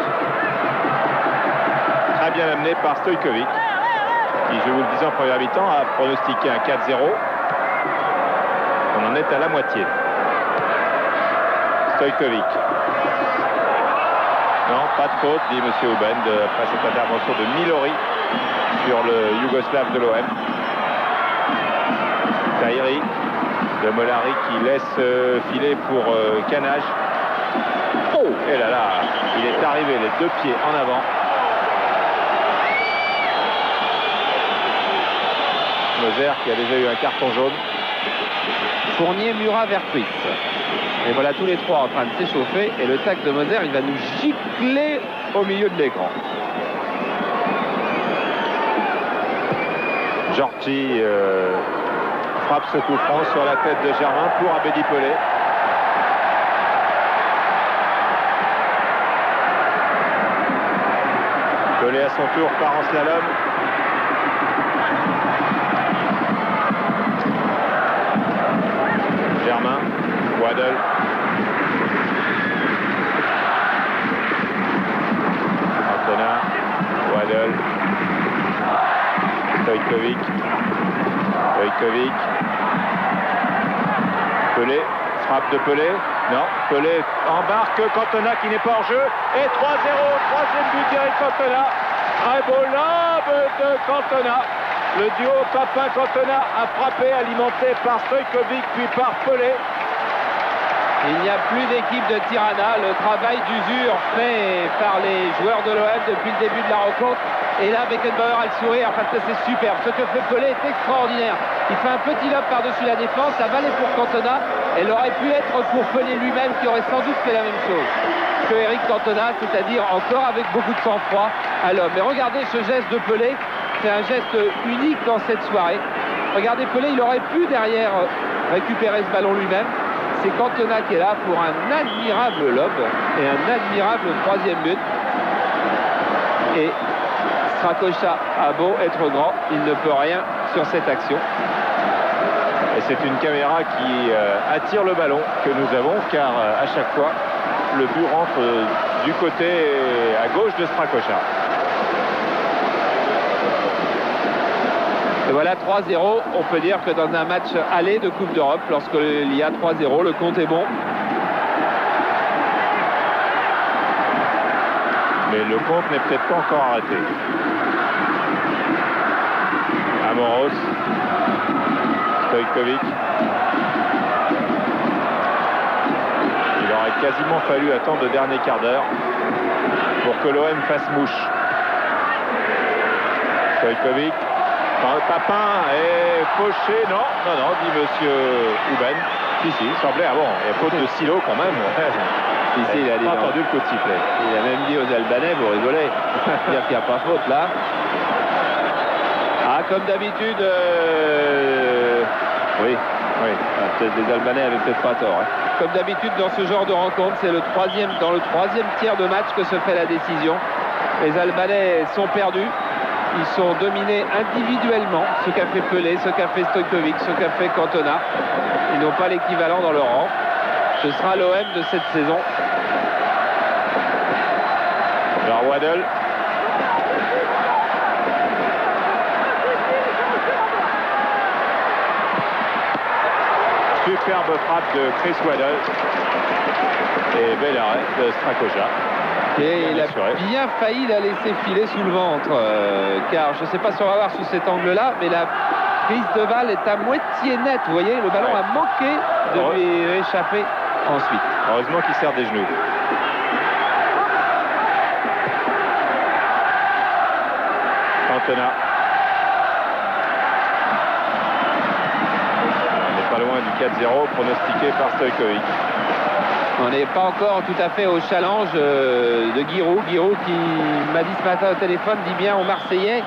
Très bien amené par Stojkovic, qui, je vous le disais en première mi-temps, a pronostiqué un 4-0. On en est à la moitié. Stojkovic. Non, pas de faute, dit M. Houben, après cette intervention de Milori sur le Yougoslave de l'OM. Tahiri de Molari qui laisse filer pour Canage. Oh, et là là, il est arrivé les deux pieds en avant. Moser qui a déjà eu un carton jaune. Fournier, Murat, Vertruis. Et voilà tous les trois en train de s'échauffer. Et le tac de Moser, il va nous gicler au milieu de l'écran. Giorgi frappe ce coup franc sur la tête de Germain pour Abedi Pelé. Pelé à son tour part en slalom. Germain, Waddle. Cantona, Waddle. Stojkovic. Pelé, frappe de Pelé. Non, Pelé embarque Cantona qui n'est pas hors jeu. Et 3-0, troisième but d'Eric Cantona. Très beau lobe de Cantona. Le duo Papin-Cantona a frappé, alimenté par Stojkovic puis par Pelé. Il n'y a plus d'équipe de Tirana. Le travail d'usure fait par les joueurs de l'OM depuis le début de la rencontre. Et là, Beckenbauer a le sourire parce que c'est superbe. Ce que fait Pelé est extraordinaire. Il fait un petit lob par-dessus la défense. Ça valait pour Cantona. Elle aurait pu être pour Pelé lui-même qui aurait sans doute fait la même chose que Eric Cantona, c'est-à-dire encore avec beaucoup de sang-froid à l'homme. Mais regardez ce geste de Pelé. C'est un geste unique dans cette soirée. Regardez Pelé, il aurait pu derrière récupérer ce ballon lui-même. C'est Cantona qui est là pour un admirable lob et un admirable troisième but. Et Strakosha a beau être grand, il ne peut rien sur cette action. Et c'est une caméra qui attire le ballon que nous avons, car à chaque fois, le but rentre du côté à gauche de Strakosha. Et voilà 3-0, on peut dire que dans un match aller de Coupe d'Europe, lorsqu'il y a 3-0, le compte est bon. Mais le compte n'est peut-être pas encore arrêté. Amoros, Stojkovic. Il aurait quasiment fallu attendre le dernier quart d'heure pour que l'OM fasse mouche. Stojkovic. Papin est fauché, non, dit monsieur Houben. Si, il semblait, il y a faute de Silo quand même. Ici, il a pas entendu le coup de sifflet. Il a même dit aux Albanais, vous rigolez, dire qu'il n'y a pas faute là. Ah, comme d'habitude, oui, peut-être les Albanais avaient peut-être pas tort. Hein. Comme d'habitude dans ce genre de rencontre, c'est dans le troisième tiers de match que se fait la décision. Les Albanais sont perdus. Ils sont dominés individuellement, ce qu'a fait Pelé, ce qu'a fait Stojkovic, ce qu'a fait Cantona. Ils n'ont pas l'équivalent dans leur rang. Ce sera l'OM de cette saison. Alors Waddle. Superbe frappe de Chris Waddle. Et bel arrêt de Strakosha. Et il a bien failli la laisser filer sous le ventre, car je ne sais pas si on va voir sous cet angle-là, mais la prise de balle est à moitié nette. Vous voyez, le ballon a manqué de lui échapper ensuite. Heureusement qu'il sert des genoux. Cantona. On n'est pas loin du 4-0 pronostiqué par Stojkovic. On n'est pas encore tout à fait au challenge de Giroud. Giroud qui m'a dit ce matin au téléphone, dit bien aux Marseillais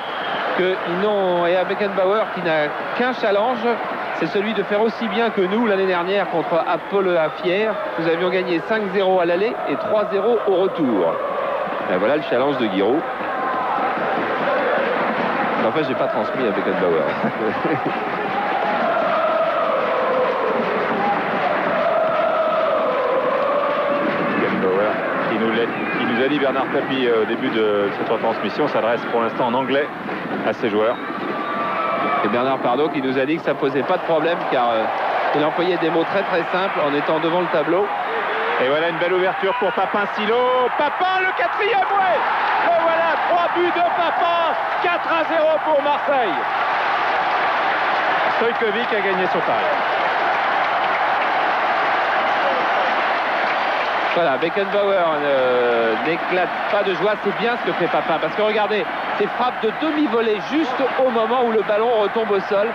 qu'ils n'ont, et à Beckenbauer qui n'a qu'un challenge, c'est celui de faire aussi bien que nous l'année dernière contre Apollo à Fier. Nous avions gagné 5-0 à l'aller et 3-0 au retour. Et voilà le challenge de Giroud. En fait, j'ai pas transmis à Beckenbauer. Qui nous a dit, Bernard Tapie, au début de cette retransmission, s'adresse pour l'instant en anglais à ses joueurs. Et Bernard Pardo qui nous a dit que ça posait pas de problème car il employait des mots très très simples en étant devant le tableau. Et voilà une belle ouverture pour Papin Silo. Papin, le quatrième, ouais. Et voilà, 3 buts de Papin, 4-0 pour Marseille. Stojkovic a gagné son pari. Voilà, Beckenbauer n'éclate pas de joie, c'est bien ce que fait Papin, parce que regardez, ces frappes de demi-volée juste au moment où le ballon retombe au sol,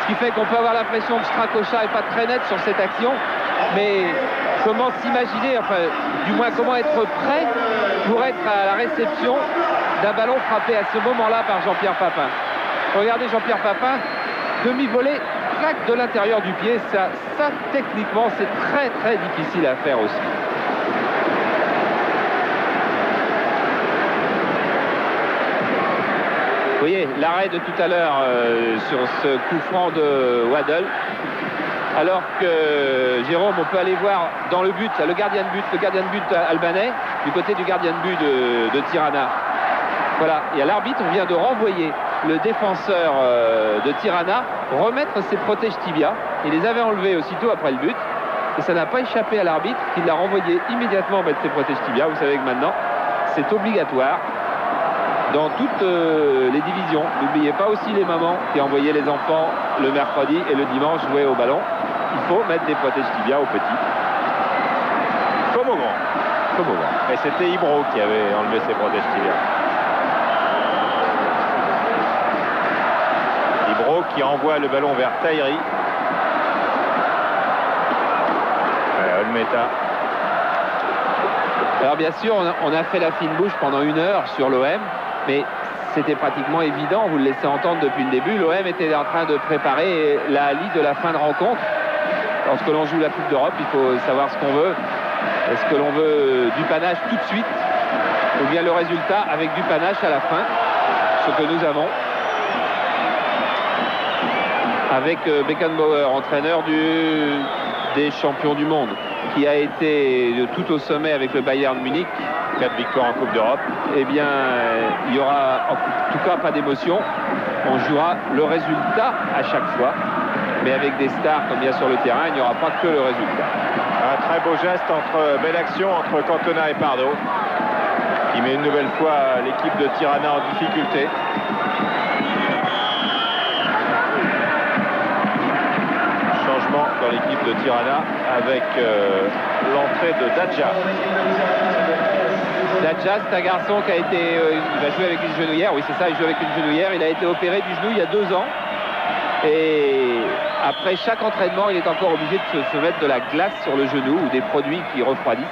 ce qui fait qu'on peut avoir l'impression que Strakosha n'est pas très net sur cette action, mais comment s'imaginer, enfin, du moins comment être prêt pour être à la réception d'un ballon frappé à ce moment-là par Jean-Pierre Papin. Regardez Jean-Pierre Papin, demi-volée, claque de l'intérieur du pied, ça techniquement c'est très très difficile à faire aussi. Vous voyez, l'arrêt de tout à l'heure sur ce coup franc de Waddle. Alors que Jérôme, on peut aller voir dans le but, le gardien de but albanais, du côté du gardien de but de Tirana. Voilà, et à l'arbitre, on vient de renvoyer le défenseur de Tirana remettre ses protèges tibia. Il les avait enlevés aussitôt après le but. Et ça n'a pas échappé à l'arbitre qui l'a renvoyé immédiatement mettre ses protèges tibia. Vous savez que maintenant, c'est obligatoire dans toutes les divisions. N'oubliez pas aussi les mamans qui envoyaient les enfants le mercredi et le dimanche jouer au ballon. Il faut mettre des protèges tibia aux petits. Comme au grand. Comme au grand. Et c'était Ibro qui avait enlevé ses protèges tibia. Ibro qui envoie le ballon vers Tahiri. Olmeta. Alors bien sûr, on a fait la fine bouche pendant 1 heure sur l'OM, mais c'était pratiquement évident, vous le laissez entendre depuis le début, l'OM était en train de préparer la Ali de la fin de rencontre. Lorsque l'on joue la Coupe d'Europe, il faut savoir ce qu'on veut. Est-ce que l'on veut du panache tout de suite ou bien le résultat avec du panache à la fin, ce que nous avons avec Beckenbauer, entraîneur des champions du monde, qui a été tout au sommet avec le Bayern Munich, 4 victoires en Coupe d'Europe. Eh bien, il y aura en tout cas pas d'émotion. On jouera le résultat à chaque fois. Mais avec des stars comme il y a sur le terrain, il n'y aura pas que le résultat. Un très beau geste, belle action entre Cantona et Pardo, qui met une nouvelle fois l'équipe de Tirana en difficulté. Changement dans l'équipe de Tirana avec l'entrée de Dadja. Dadja, c'est un garçon qui a été... il va jouer avec une genouillère, oui c'est ça, il joue avec une genouillère. Il a été opéré du genou il y a 2 ans. Et après chaque entraînement, il est encore obligé de se mettre de la glace sur le genou ou des produits qui refroidissent.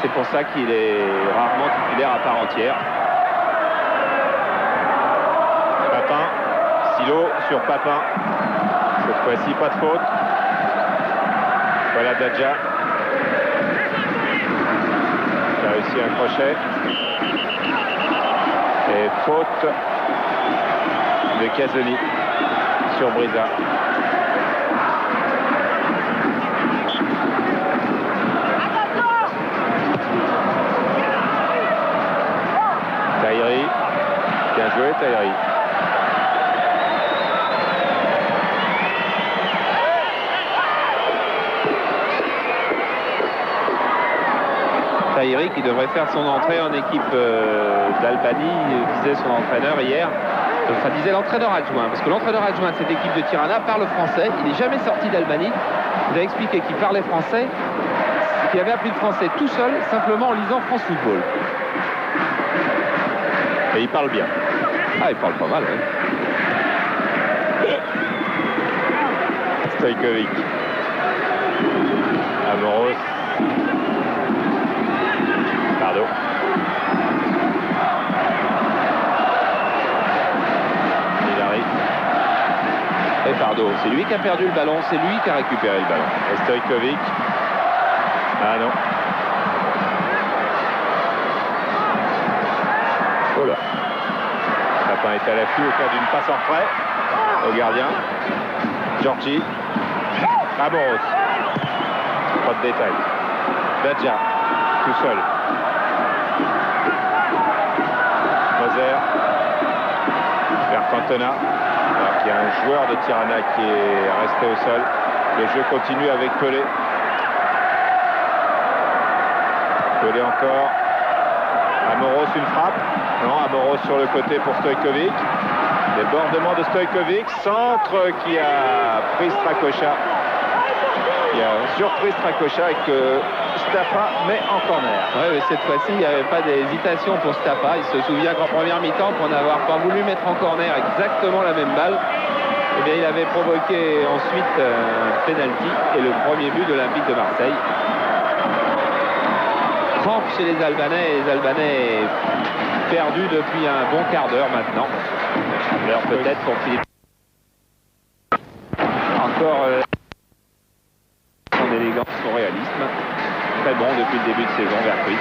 C'est pour ça qu'il est rarement titulaire à part entière. Papin, Silo sur Papin. Cette fois-ci, pas de faute. Voilà Dadja. Il a réussi un crochet. Et faute de Casoni sur Brisa. Tahiri. Bien joué Tahiri. Tahiri qui devrait faire son entrée en équipe d'Albanie, disait son entraîneur hier. Enfin, disait l'entraîneur adjoint, parce que l'entraîneur adjoint de cette équipe de Tirana parle français. Il n'est jamais sorti d'Albanie. Il a expliqué qu'il parlait français, qu'il avait appris le français tout seul, simplement en lisant France Football. Et il parle bien. Ah, il parle pas mal, oui. Stojkovic. Amoros. Pardo. Hilary. Et Pardo. C'est lui qui a perdu le ballon, c'est lui qui a récupéré le ballon. Et Stojkovic. Ah non. Oh là. Papin est à l'affût au cas d'une passe en retrait au gardien. Giorgi. Amoros. Pas de détail. Dadja. Tout seul. Moser. Vers Cantona. Alors qu'il y a un joueur de Tirana qui est resté au sol. Le jeu continue avec Pelé. Pelé encore. Amoros, une frappe. Non, Amoros sur le côté pour Stojkovic. Débordement de Stojkovic. Centre qui a pris Strakosha. Qui a surpris Strakosha et que Staffa met en corner. Oui, mais cette fois-ci, il n'y avait pas d'hésitation pour Staffa. Il se souvient qu'en première mi-temps, pour n'avoir pas voulu mettre en corner exactement la même balle, eh bien, il avait provoqué ensuite un penalty et le premier but de l'Olympique de Marseille. Crampe chez les Albanais, et les Albanais perdus depuis un bon quart d'heure maintenant. Alors peut-être pour Philippe. Encore son élégance, son réalisme. Très bon depuis le début de saison, Vercruis.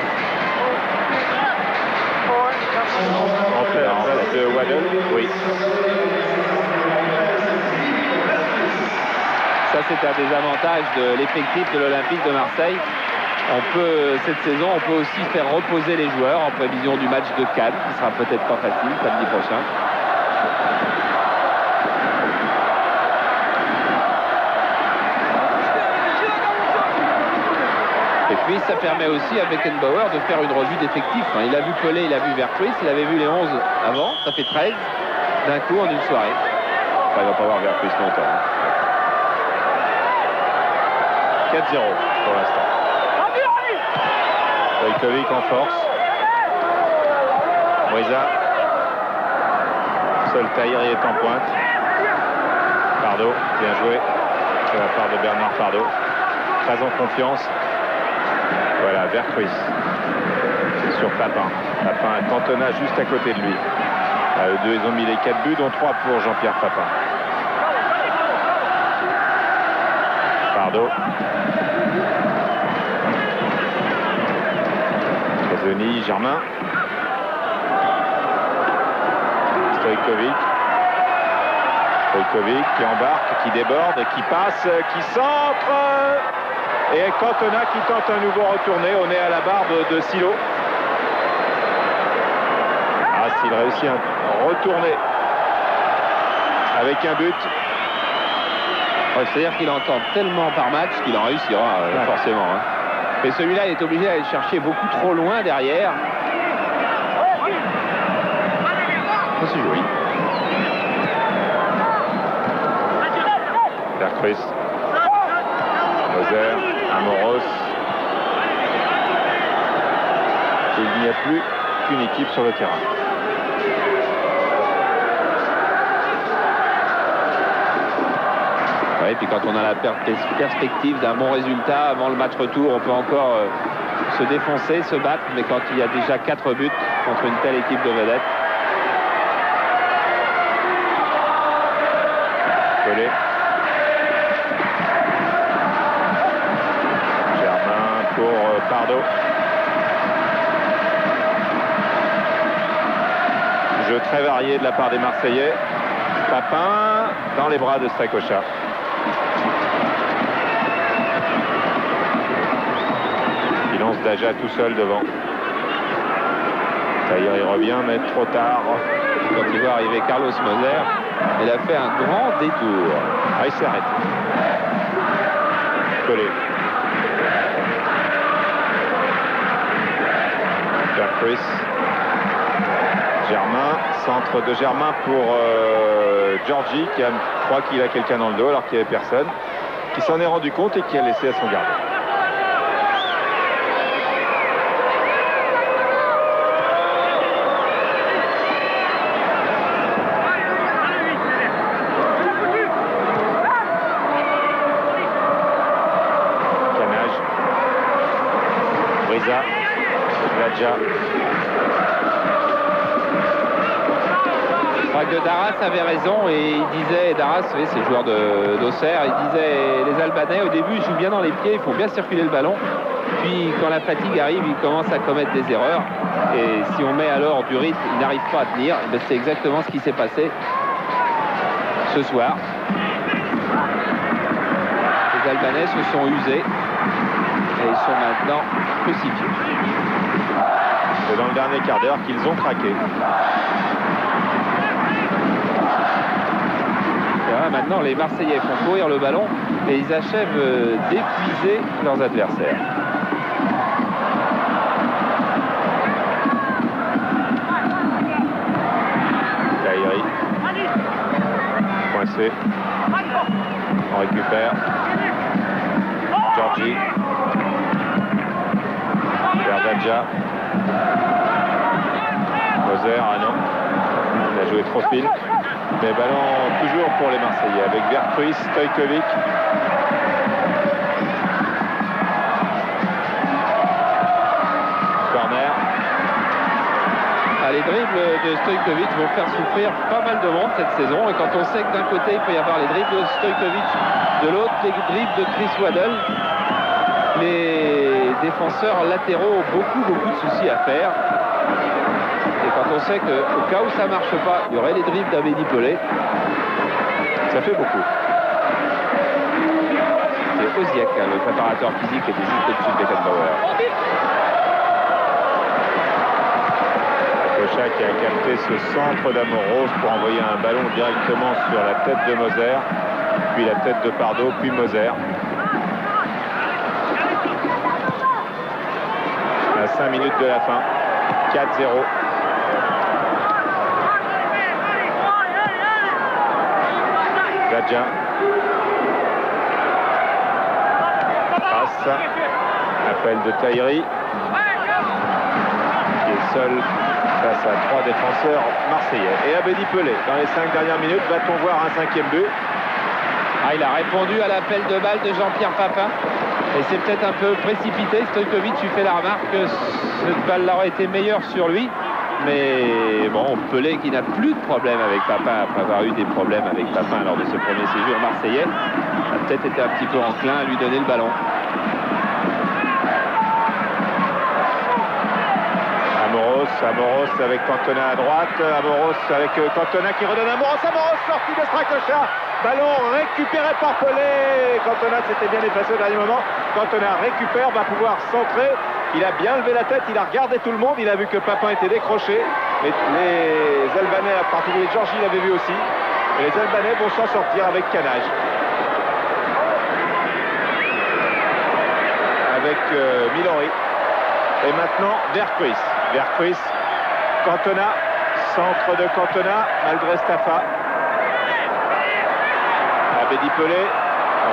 En place de Waddle. Oui. Ça, c'est un des avantages de l'effectif de l'Olympique de Marseille. Cette saison, on peut aussi faire reposer les joueurs en prévision du match de Cannes, qui sera peut-être pas facile samedi prochain. Et puis, ça permet aussi à Beckenbauer de faire une revue d'effectifs. Il a vu Pelé, il a vu Vercruis, il avait vu les 11 avant, ça fait 13 d'un coup en une soirée. Enfin, il va pas voir Vercruis longtemps. 4-0 pour l'instant. Stojkovic en force. Moïsa. Seul Tahiri est en pointe. Pardo, bien joué. De la part de Bernard Pardo. Très en confiance. Voilà, Vercruis. C'est sur Papin. Papin a Cantona juste à côté de lui. Eux deux, ils ont mis les 4 buts, dont 3 pour Jean-Pierre Papin. Pardo. Denis, Germain. Stojkovic. Stojkovic qui embarque, qui déborde, qui passe, qui centre. Et Cantona qui tente un nouveau retourné. On est à la barre de Silo. Ah, s'il réussit un retourné avec un but. C'est-à-dire qu'il en tente tellement par match qu'il en réussira forcément. Mais celui-là, il est obligé d'aller chercher beaucoup trop loin derrière. C'est joli. Vercruis. Moser. Amoros. Il n'y a plus qu'une équipe sur le terrain. Et puis quand on a la perspective d'un bon résultat avant le match retour, on peut encore se défoncer, se battre, mais quand il y a déjà 4 buts contre une telle équipe de vedettes. Pelé. Germain pour Pardo. Jeu très varié de la part des Marseillais. Papin dans les bras de Strakosha. Il lance Dadja tout seul devant. Tahiri revient, mais trop tard. Quand il voit arriver Carlos Moser, il a fait un grand détour. Ah, il s'est arrêté. Pelé. Chris. Germain, centre de Germain pour Georgie, qui croit qu'il a quelqu'un dans le dos alors qu'il n'y avait personne, qui s'en est rendu compte et qui a laissé à son gardien. Canage. Brisa. Ladja. Que Darras avait raison et il disait, Darras, vous savez, c'est le joueur d'Auxerre, il disait les Albanais au début ils jouent bien dans les pieds, il faut bien circuler le ballon, puis quand la fatigue arrive ils commencent à commettre des erreurs et si on met alors du rythme, ils n'arrivent pas à tenir. C'est exactement ce qui s'est passé ce soir. Les Albanais se sont usés et ils sont maintenant crucifiés. C'est dans le dernier quart d'heure qu'ils ont craqué. Maintenant, les Marseillais font courir le ballon et ils achèvent d'épuiser leurs adversaires. Tahiri. Coincé. On récupère. Georgie. Verdadja. Moser, ah non. Il a joué trop speed. Mais ballon toujours pour les Marseillais avec Vercruis, Stojkovic. Corner. Les dribbles de Stojkovic vont faire souffrir pas mal de monde cette saison. Et quand on sait que d'un côté il peut y avoir les dribbles de Stojkovic, de l'autre les dribbles de Chris Waddle, les défenseurs latéraux ont beaucoup de soucis à faire. Et quand on sait qu'au cas où ça ne marche pas, il y aurait les dribbles d'Abedi Pelé, ça fait beaucoup. C'est Oziak, hein, le préparateur physique, qui était juste au-dessus de Beckenbauer. Kocha qui a capté ce centre d'Amoros pour envoyer un ballon directement sur la tête de Moser, puis la tête de Pardo, puis Moser. À 5 minutes de la fin, 4-0. Ladja. Passe. Appel de Tahiri. Qui est seul face à 3 défenseurs marseillais. Et Abedi Pelé, dans les 5 dernières minutes, va-t-on voir un 5e but? Il a répondu à l'appel de balle de Jean-Pierre Papin. Et c'est peut-être un peu précipité. Stojkovic lui fait la remarque que cette balle-là aurait été meilleure sur lui. Mais bon, Pelé qui n'a plus de problème avec Papin après avoir eu des problèmes avec Papin lors de ce premier séjour marseillais, a peut-être été un petit peu enclin à lui donner le ballon. Amoros avec Cantona à droite. Amoros avec Cantona qui redonne Amoros. Amoros sorti de Stracocha. Ballon récupéré par Pelé. Cantona s'était bien effacé au dernier moment. Cantona récupère, va pouvoir centrer. Il a bien levé la tête, il a regardé tout le monde. Il a vu que Papin était décroché. Les Albanais, à particulier Georgie, l'avaient vu aussi. Et les Albanais vont s'en sortir avec Canage. Avec Milori. Et maintenant, Vercruis. Vercruis, Cantona, centre de Cantona, malgré Staffa. Abedi Pelé,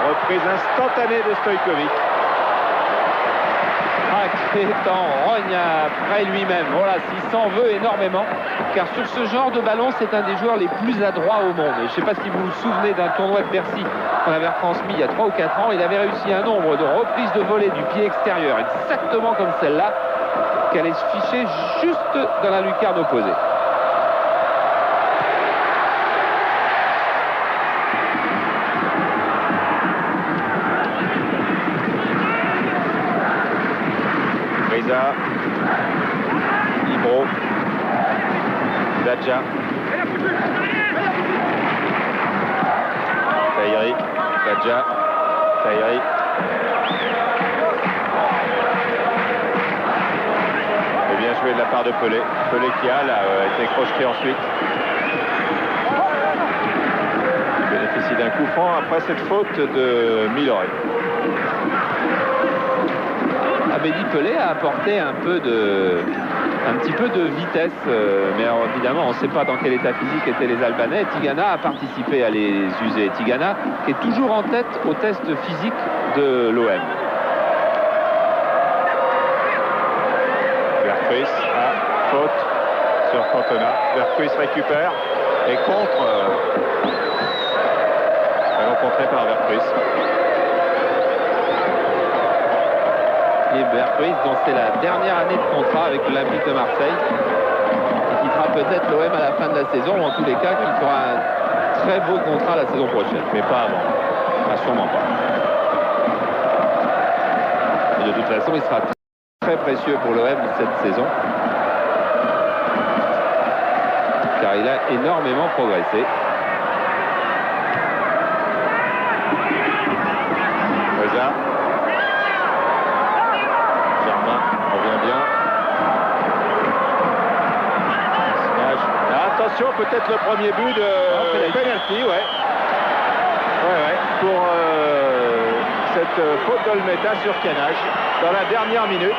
reprise instantanée de Stojkovic. Qui est en rogne après lui-même. Voilà, s'il s'en veut énormément, car sur ce genre de ballon, c'est un des joueurs les plus adroits au monde. Et je ne sais pas si vous vous souvenez d'un tournoi de Bercy qu'on avait retransmis il y a 3 ou 4 ans. Il avait réussi un nombre de reprises de volée du pied extérieur, exactement comme celle-là, qui allait se ficher juste dans la lucarne opposée. Ibro, Ladja, Tahiri, Ladja, Tahiri. Et bien joué de la part de Pelé. Pelé qui a été crocheté ensuite. Il bénéficie d'un coup franc après cette faute de Milori. Abedi Pelé a apporté un peu de un petit peu de vitesse, mais alors, évidemment on ne sait pas dans quel état physique étaient les Albanais. Tigana a participé à les user. Tigana est toujours en tête au test physique de l'OM. Vercruis, faute sur Cantona. Vercruis récupère et contre. Ballon contré par Vercruis. Et Vercruis, dont c'est la dernière année de contrat avec l'Olympique de Marseille, qui quittera peut-être l'OM à la fin de la saison, ou en tous les cas qui fera un très beau contrat la saison prochaine. Mais pas avant. Sûrement pas. Et de toute façon, il sera très précieux pour l'OM cette saison, car il a énormément progressé. Reza. Germain revient bien. Attention, peut-être le premier but de penalty, ouais. Pour cette faute d'Olmeta sur Canage dans la dernière minute.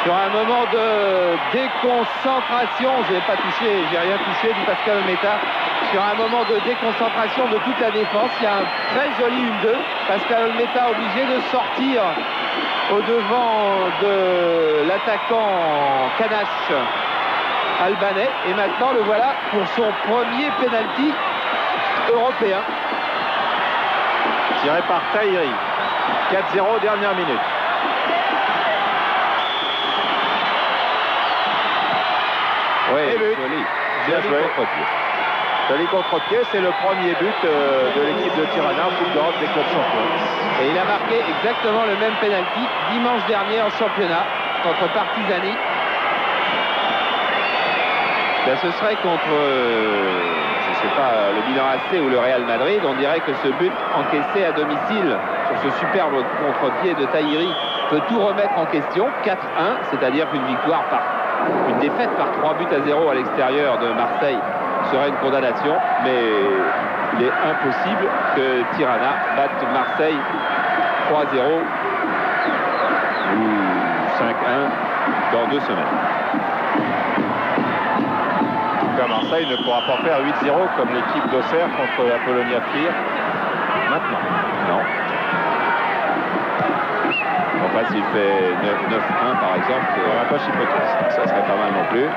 Sur un moment de déconcentration, j'ai rien touché du Pascal Olmeta. Sur un moment de déconcentration de toute la défense, il y a un très joli 1-2. Pascal Olmeta obligé de sortir au devant de l'attaquant Canache albanais. Et maintenant le voilà pour son premier penalty européen. Tiré par Tahiri. 4-0, dernière minute. Oui, joli. Bien joué. Contre-pied. Joli contre-pied, c'est le premier but de l'équipe de Tirana en Coupe d'Europe des clubs champions. Et il a marqué exactement le même penalty dimanche dernier en championnat contre Partizani. Ben, ce serait contre, je sais pas, le Milan AC ou le Real Madrid. On dirait que ce but encaissé à domicile sur ce superbe contre-pied de Tahiri peut tout remettre en question. 4-1, c'est-à-dire qu'une une défaite par 3-0 à l'extérieur de Marseille serait une condamnation, mais il est impossible que Tirana batte Marseille 3-0 ou 5-1 dans 2 semaines. Marseille ne pourra pas faire 8-0 comme l'équipe d'Auxerre contre la Polonia Trier maintenant. Non. Enfin, s'il fait 9-1 par exemple, on n'a pas chipoté. Ça serait pas mal non plus.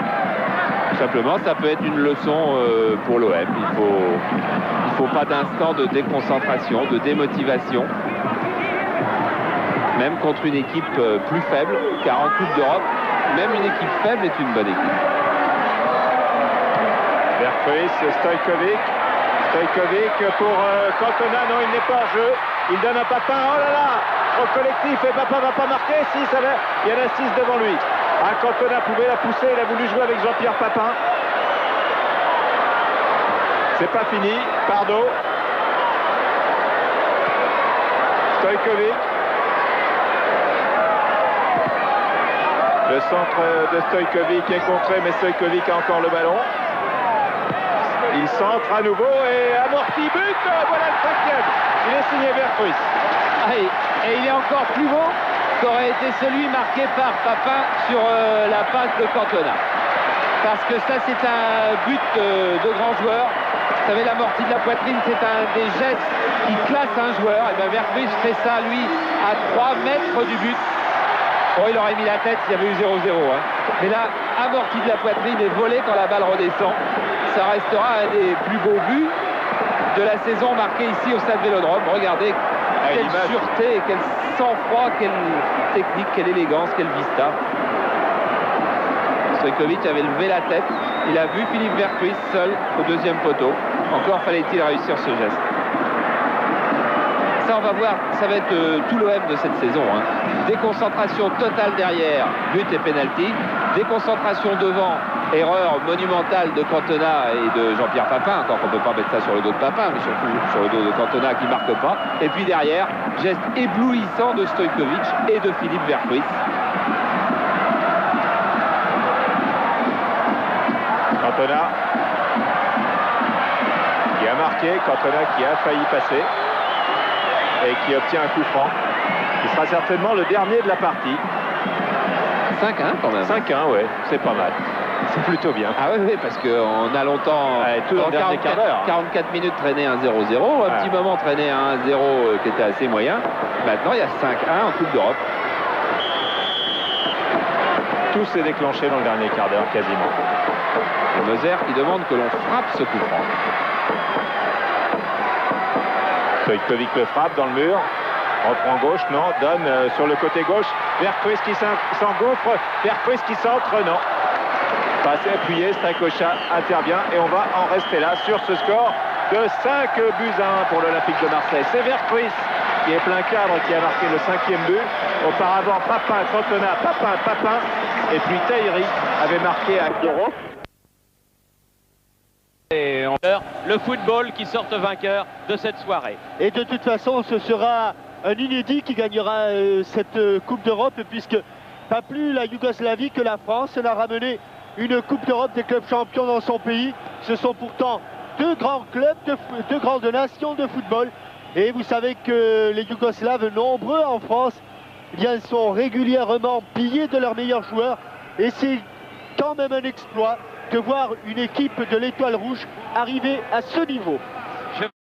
Tout simplement, ça peut être une leçon pour l'OM. Il faut pas d'instant de déconcentration, de démotivation. Même contre une équipe plus faible, car en Coupe d'Europe, même une équipe faible est une bonne équipe. Vercruis, Stojkovic pour Cantona. Non, il n'est pas en jeu. Il donne à Papin. Oh là là, au collectif, et Papin va pas marquer. Si, ça va. Il y en a 6 devant lui. Cantona pouvait la pousser. Il a voulu jouer avec Jean-Pierre Papin. C'est pas fini. Pardo. Stojkovic. Le centre de Stojkovic est contré, mais Stojkovic a encore le ballon. Il centre à nouveau et amorti, but. Voilà le 5e. Il est signé Vercruis. Et il est encore plus beau qu'aurait été celui marqué par Papin sur la passe de Cantona. Parce que ça, c'est un but de grand joueur. Vous savez, l'amorti de la poitrine, c'est un des gestes qui classe un joueur. Et bien Vercruis fait ça, lui, à 3 mètres du but. Bon, il aurait mis la tête s'il y avait eu 0-0. Hein. Mais là, amorti de la poitrine et volé quand la balle redescend. Ça restera un des plus beaux buts de la saison marqué ici au Stade Vélodrome. Regardez quelle sûreté, quel sang-froid, quelle technique, quelle élégance, quelle vista. Stojkovic avait levé la tête. Il a vu Philippe Vercruis seul au 2e poteau. Encore fallait-il réussir ce geste. Ça, on va voir, ça va être tout l'OM de cette saison. Hein. Déconcentration totale derrière, but et penalty. Déconcentration devant, erreur monumentale de Cantona et de Jean-Pierre Papin. Encore qu'on ne peut pas mettre ça sur le dos de Papin, mais surtout sur le dos de Cantona qui ne marque pas. Et puis derrière, geste éblouissant de Stojkovic et de Philippe Vercruis. Cantona qui a marqué, Cantona qui a failli passer et qui obtient un coup franc qui sera certainement le dernier de la partie. 5-1 quand même. 5-1, ouais, c'est pas mal. C'est plutôt bien. Ah oui, parce qu'on a longtemps, tout dans le dernier quart d'heure. 44 minutes traîné 1-0-0, un petit moment traîné 1-0 qui était assez moyen. Maintenant, il y a 5-1 en Coupe d'Europe. Tout s'est déclenché dans le dernier quart d'heure, quasiment. Le Moser qui demande que l'on frappe ce coup franc. Stojkovic le frappe dans le mur. Reprend gauche, non. Donne sur le côté gauche. Bergqvist qui s'engouffre. Bergqvist qui centre, non. Passé appuyé, Strakosha intervient et on va en rester là sur ce score de 5 buts à 1 pour l'Olympique de Marseille. C'est Bergqvist qui est plein cadre qui a marqué le 5e but. Auparavant, Papin, Cantona, Papin. Et puis Tahiri avait marqué à Doro. Et le football qui sorte vainqueur de cette soirée. Et de toute façon, ce sera un inédit qui gagnera cette Coupe d'Europe, puisque pas plus la Yougoslavie que la France n'a ramené une Coupe d'Europe des clubs champions dans son pays. Ce sont pourtant deux grands clubs, deux grandes nations de football. Et vous savez que les Yougoslaves, nombreux en France, eh bien, sont régulièrement pillés de leurs meilleurs joueurs. Et c'est quand même un exploit de voir une équipe de l'Étoile Rouge arriver à ce niveau.